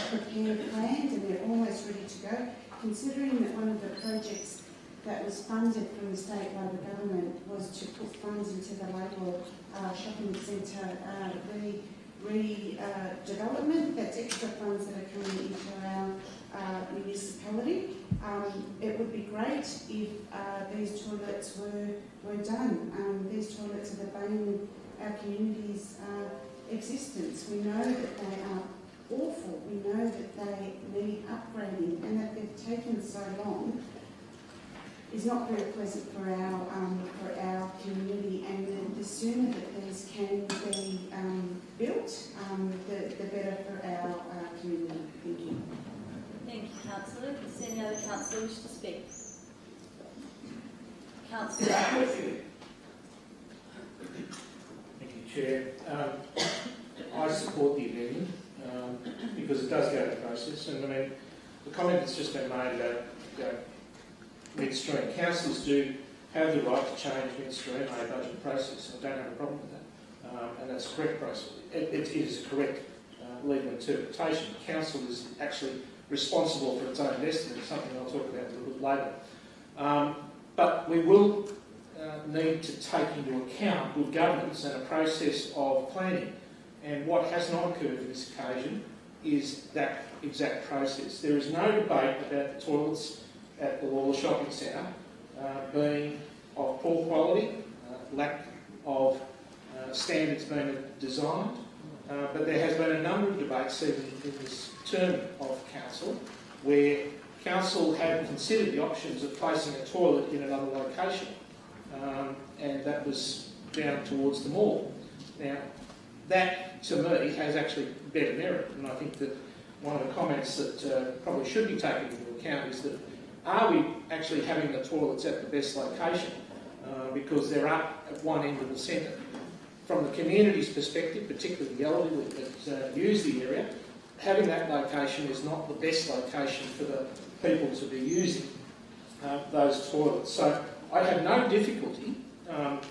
prepare plans, and they're almost ready to go. Considering that one of the projects that was funded from the state Labor government was to put funds into the local shopping centre redevelopment, that's extra funds that are coming into our municipality. It would be great if these toilets were done. These toilets are the bane of our community's existence. We know that they are awful. We know that they need upgrading, and that they've taken so long is not very pleasant for our community. And the sooner that these can be built, the better for our community. Thank you. Thank you, Councillor. Does any other councillor wish to speak? Councillor. Thank you, Chair. I support the amendment because it does go to process. And I mean, the comment that's just been made about midstream, councillors do have the right to change midstream a budget process. I don't have a problem with that. And that's a correct process. It is a correct legal interpretation. Council is actually responsible for its own destiny, something I'll talk about a little bit later. But we will need to take into account good governance and a process of planning. And what has not occurred on this occasion is that exact process. There is no debate about the toilets at the Whittlesea Shopping Centre being of poor quality, lack of standards being designed, but there has been a number of debates even in this term of council where council have considered the options of placing a toilet in another location, and that was down towards the mall. Now, that to me has actually better merit, and I think that one of the comments that probably should be taken into account is that are we actually having the toilets at the best location? Because they're up at one end of the centre. From the community's perspective, particularly the elderly that use the area, having that location is not the best location for the people to be using those toilets. So I have no difficulty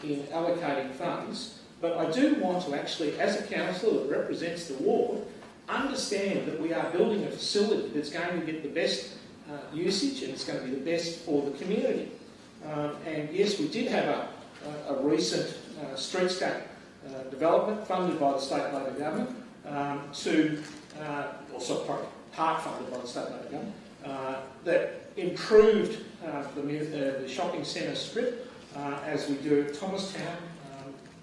in allocating funds, but I do want to actually, as a councillor that represents the ward, understand that we are building a facility that's going to get the best usage, and it's going to be the best for the community. And yes, we did have a recent streetscape development funded by the state Labor government part funded by the state Labor government that improved the shopping centre strip as we do at Thomastown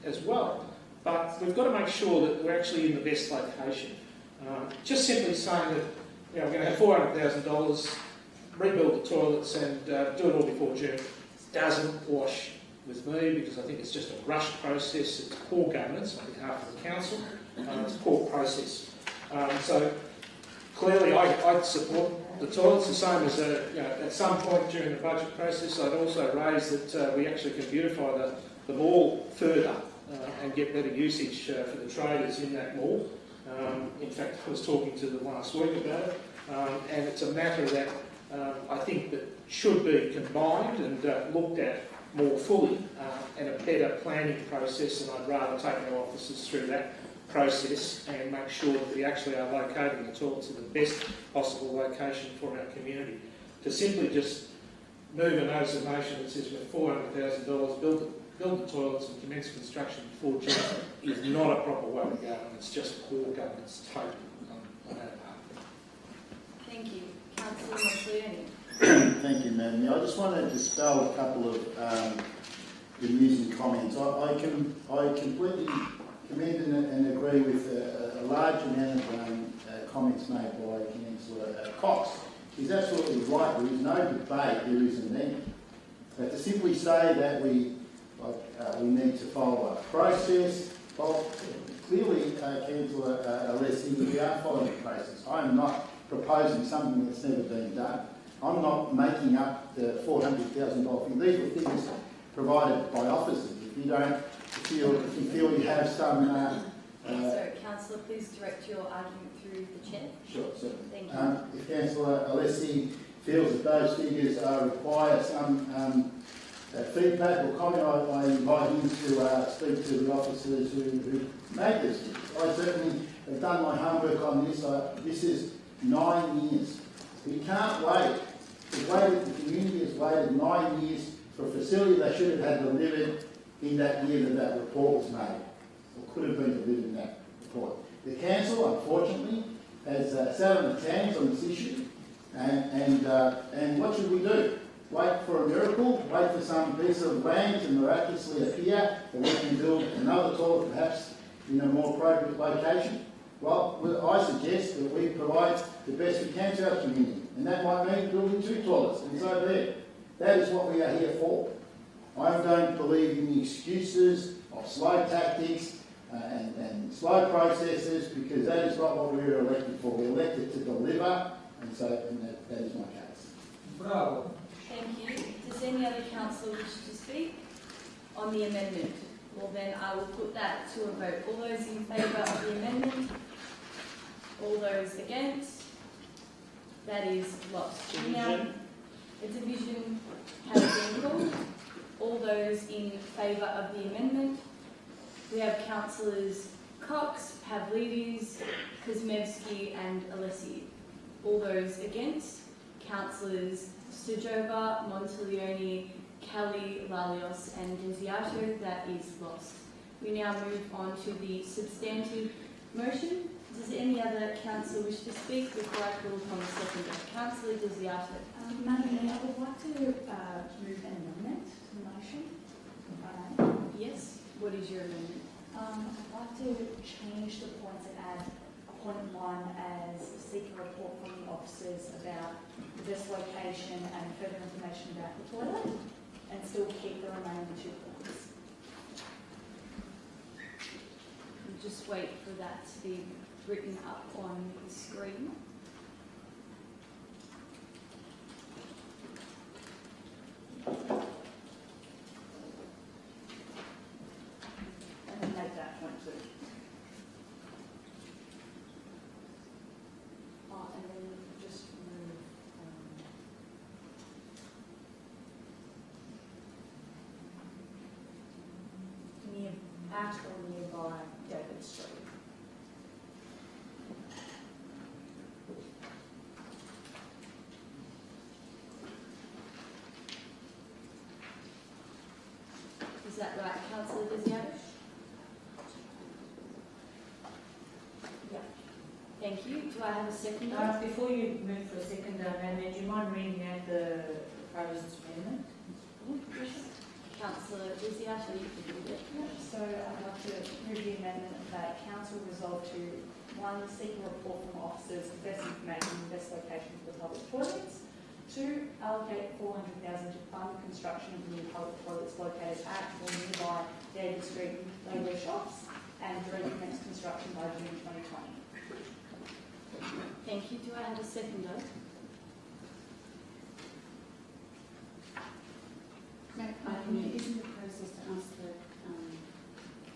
as well. But we've got to make sure that we're actually in the best location. Just simply saying that we're going to have $400,000, rebuild the toilets and do it all before June doesn't wash with me, because I think it's just a rushed process. It's poor governance on behalf of the council. It's a poor process. So clearly I'd support the toilets, the same as at some point during the budget process I'd also raise that we actually can beautify the mall further and get better usage for the traders in that mall. In fact, I was talking to them last week about it, and it's a matter that I think that should be combined and looked at more fully, and a better planning process, and I'd rather take our officers through that process and make sure that we actually are locating the toilets in the best possible location for our community. To simply just move a notice of motion that says with $400,000 build the toilets and commence construction before June is not a proper way to go, and it's just poor governance totally on our part. Thank you. Councillor Whittlesea. Thank you, Madam Mayor. I just want to dispel a couple of amusing comments. I completely commend and agree with a large amount of comments made by Councillor Cox. He's absolutely right. There is no debate. There isn't any. But to simply say that we need to follow a process, well, clearly, Councillor Alessi, we are following the process. I am not proposing something that's never been done. I'm not making up the $400,000 thing. These were figures provided by officers. If you feel you have some... So, Councillor, please direct your argument through the chair. Sure, certainly. Thank you. If Councillor Alessi feels that those figures require some feedback or comment, I invite him to speak to the officers who made this figures. I certainly have done my homework on this. This is 9 years. We can't wait. The community has waited 9 years for a facility they should have had delivered in that year that report was made, or could have been delivered in that report. The council, unfortunately, has sat on its hands on this issue, and what should we do? Wait for a miracle? Wait for some piece of land to miraculously appear that we can build another toilet perhaps in a more appropriate location? Well, I suggest that we provide the best we can to our community, and that might mean building 2 toilets, and so there. That is what we are here for. I don't believe in the excuses of slow tactics and slow processes, because that is not what we were elected for. We were elected to deliver, and that is my case. Bravo. Thank you. Does any other councillor wish to speak on the amendment? Well, then I will put that to a vote. All those in favour of the amendment? All those against? That is lost. Now, a division has been called. All those in favour of the amendment? We have councillors Cox, Pavlidis, Kuzmevsky and Alessi. All those against? Councillors Stojova, Monteleone, Kelly, Lalios and Desiato. That is lost. We now move on to the substantive motion. Does any other councillor wish to speak before I call upon the seconder? Councillor Desiato. Madam Mayor, I would like to move an amendment to the motion. Yes. What is your amendment? I'd like to change the points and add point 1 as seek a report from the officers about the best location and further information about the toilet, and still keep the remaining 2 points. We'll just wait for that to be written up on the screen. And then make that point 2. And then just remove near at or nearby David Street. Is that right, Councillor Desiato? Yeah. Thank you. Do I have a second? Before you move to a second amendment, do you mind reading out the proposed amendment? Councillor Desiato, you can read it. So I'd like to move the amendment that council resolve to 1, seek a report from officers of best information and best location for the public toilets. 2, allocate $400,000 to fund construction of new public toilets located at or nearby David Street Labour shops, and 3, commence construction by June 2020. Thank you. Do I have a seconder? Isn't the process to ask the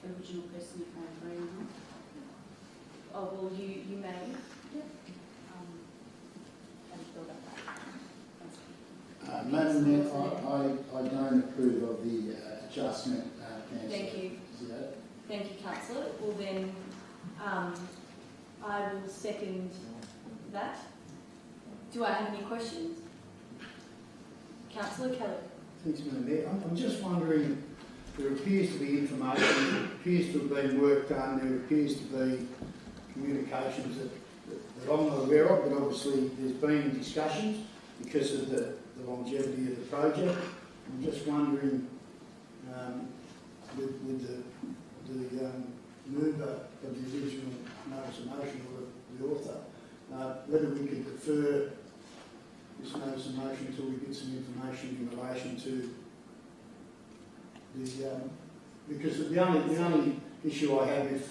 original person if they agree or not? Oh, well, you may. And build up that. Madam Mayor, I don't approve of the adjustment, Councillor. Thank you. Zio. Thank you, councillor. Well then, I will second that. Do I have any questions? Councillor Kelly. Thanks, Madam Mayor. I'm just wondering, there appears to be information, there appears to have been work done, there appears to be communications that I'm not aware of, but obviously there's been discussions because of the longevity of the project. I'm just wondering, with the mover of the original notice of motion, or the author, whether we could defer this notice of motion until we get some information in relation to the, because the only issue I have is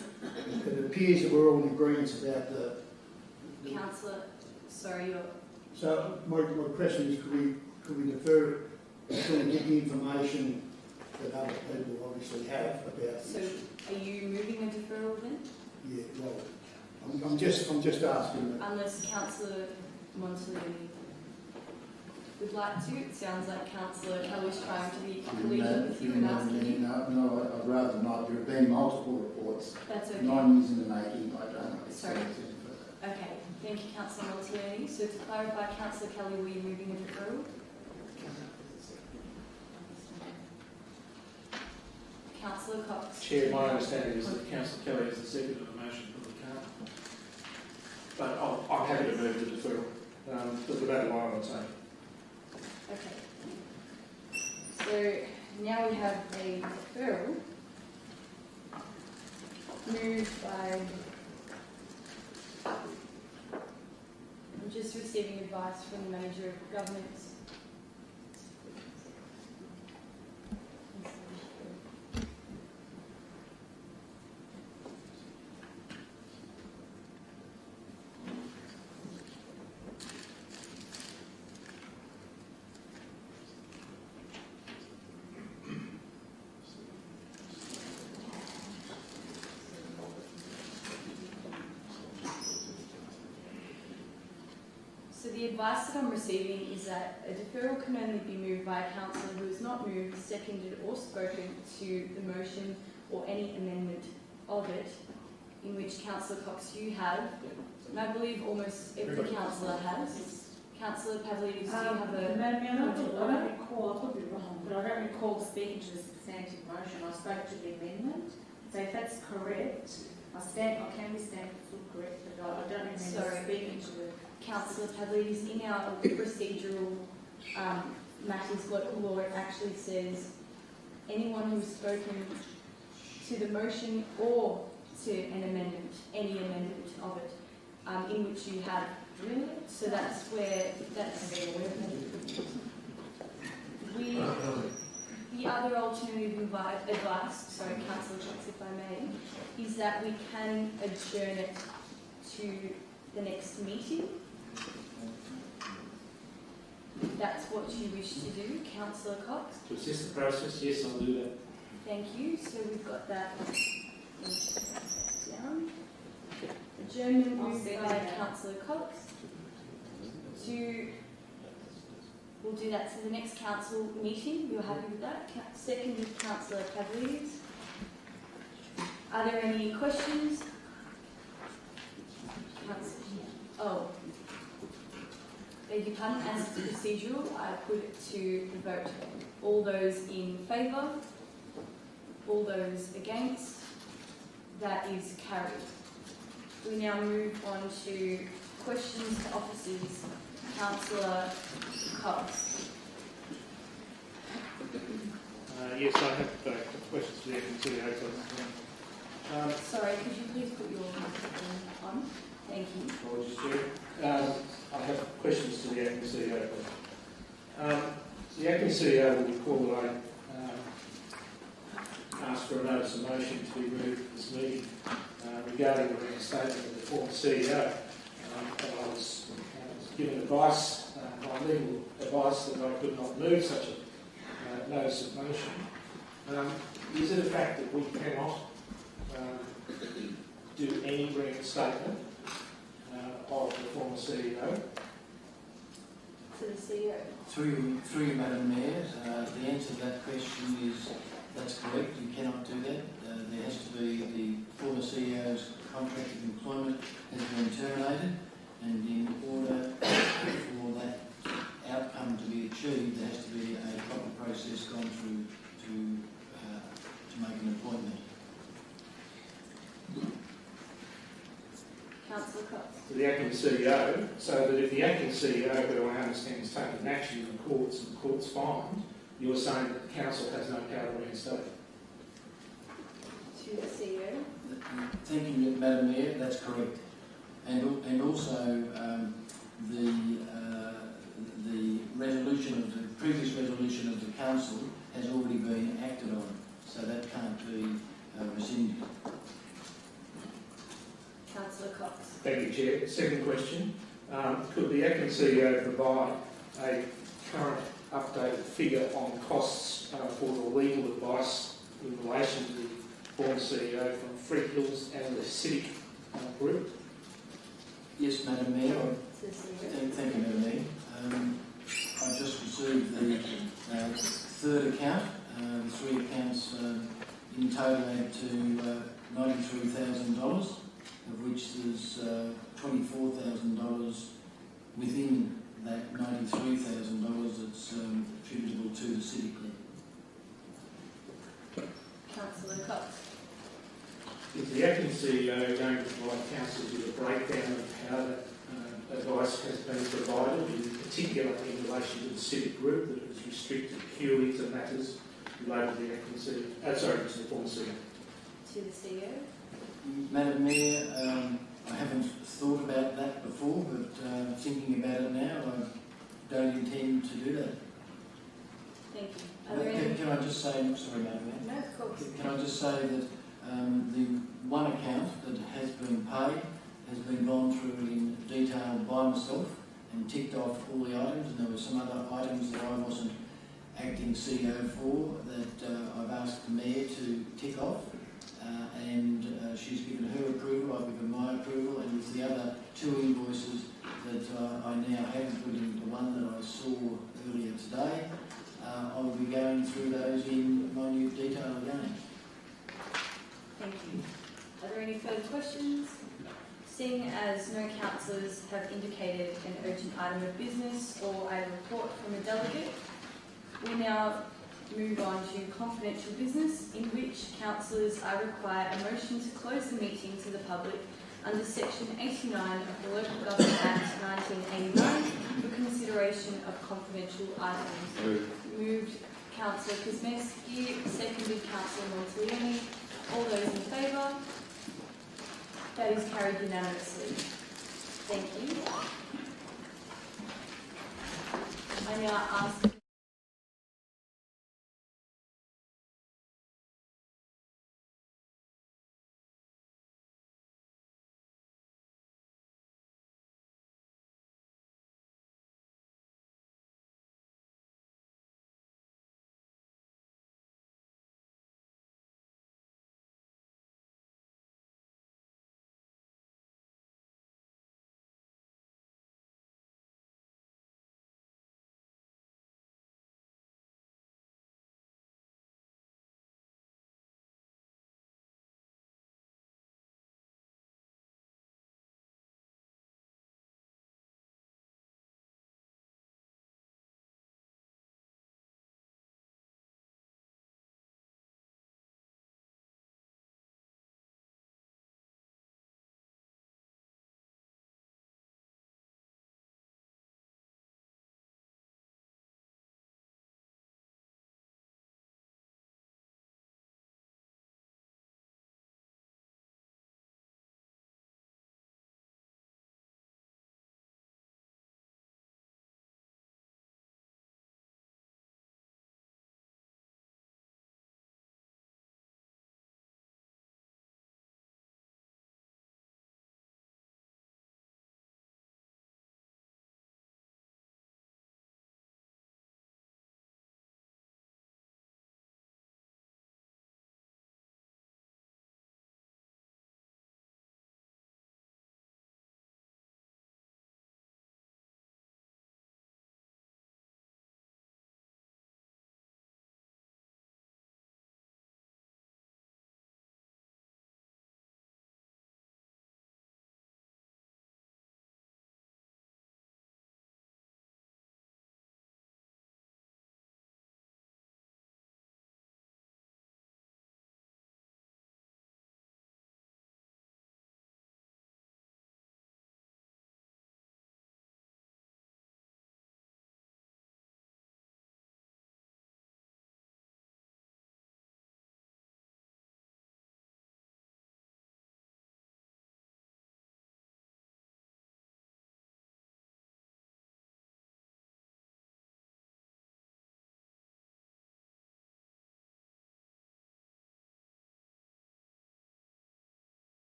it appears that we're all in agreement about the Councillor, sorry, you're... So my question is, could we defer until we get the information that other people obviously have about So this? are you moving a deferral then? Yeah, well, I'm just asking. Unless Councillor Montalini would like to. It sounds like Councillor Kelly's trying to be collegiate with you and asking you. No, I'd rather not. There have been multiple reports. That's okay. 9 years in the making. I don't know. Sorry. Okay, thank you, Councillor Montalini. So to clarify, Councillor Kelly, were you moving a deferral? Councillor Cox. Chair, my understanding is that Councillor Kelly is the second of the motion from the council. But I'm happy to move the deferral. But the matter why I'm saying. Okay. So now we have a deferral moved by... I'm just receiving advice from the Manager of Governance. So the advice that I'm receiving is that a deferral can only be moved by a councillor who has not moved, seconded or spoken to the motion or any amendment of it, in which Councillor Cox you have, and I believe almost every councillor has. Councillor Pavlidis, do you have a... Madam Mayor, I don't recall, I could be wrong, but I don't recall speaking to the substantive motion. I spoke to the amendment. So if that's correct, I can be stamped as correct, but I don't remember speaking to the... Councillor Pavlidis, in our procedural matters local law, it actually says anyone who's spoken to the motion or to an amendment, any amendment of it, in which you have. Really? So that's where that's the other alternative advice. Sorry, Councillor Cox, if I may, is that we can adjourn it to the next meeting. That's what you wish to do, Councillor Cox. To assist the process, yes, I'll do that. Thank you. So we've got that down. Adjournment moved by Councillor Cox. We'll do that to the next council meeting. You're happy with that? Second with Councillor Pavlidis. Are there any questions? Oh. Beg your pardon, as it's procedural, I put it to the vote. All those in favour? All those against? That is carried. We now move on to questions to officers. Councillor Cox. Yes, I have questions to the conciliation. Sorry, could you please put your microphone on? Thank you. Apologies, Chair. I have questions to the acting CEO. The acting CEO will recall that I asked for a notice of motion to be moved at this meeting regarding the reinstatement of the former CEO. I was given advice, my legal advice, that I could not move such a notice of motion. Is it a fact that we cannot do any reinstatement of the former CEO. To the CEO. Through you, Madam Mayor, the answer to that question is that's correct. You cannot do that. There has to be the former CEO's contract of employment has been terminated, and in order for that outcome to be achieved, there has to be a proper process gone through to make an appointment. Councillor Cox. To the acting CEO, so that if the acting CEO, who I understand is taking action in the courts and the court's fined, you're saying that the council has no power to reinstate. To the CEO. Thank you, Madam Mayor, that's correct. And also the resolution of the previous resolution of the council has already been acted on, so that can't be rescinded. Councillor Cox. Thank you, Chair. Second question. Could the acting CEO provide a current updated figure on costs for the legal advice in relation to the former CEO from Freak Hills and the Civic Group? Yes, Madam Mayor. To the CEO. Thank you, Madam Mayor. I've just received the third account. The three accounts in total add to $93,000, of which there's $24,000 within that $93,000 that's attributable to the City Club. Councillor Cox. Is the acting CEO going to provide council with a breakdown of how that advice has been provided, in particular in relation to the Civic Group that is restricted purely to matters related to the acting CEO, to the former CEO? To the CEO. Madam Mayor, I haven't thought about that before, but thinking about it now, I don't intend to do that. Thank you. Are there any... Can I just say, sorry, Madam Mayor? No, of course. Can I just say that the one account that has been paid has been gone through in detail by myself and ticked off all the items, and there were some other items that I wasn't acting CEO for that I've asked the Mayor to tick off, and she's given her approval, I've given my approval, and with the other two invoices that I now have, including the one that I saw earlier today, I will be going through those in minute detail again. Thank you. Are there any further questions? Seeing as no councillors have indicated an urgent item of business or a report from a delegate, we now move on to confidential business, in which councillors are required a motion to close the meeting to the public under Section 89 of the Local Government Act 1989 for consideration of confidential items. Moved Councillor Kuzmeski, seconded Councillor Monteleone. All those in favour? That is carried unanimously. Thank you. I now ask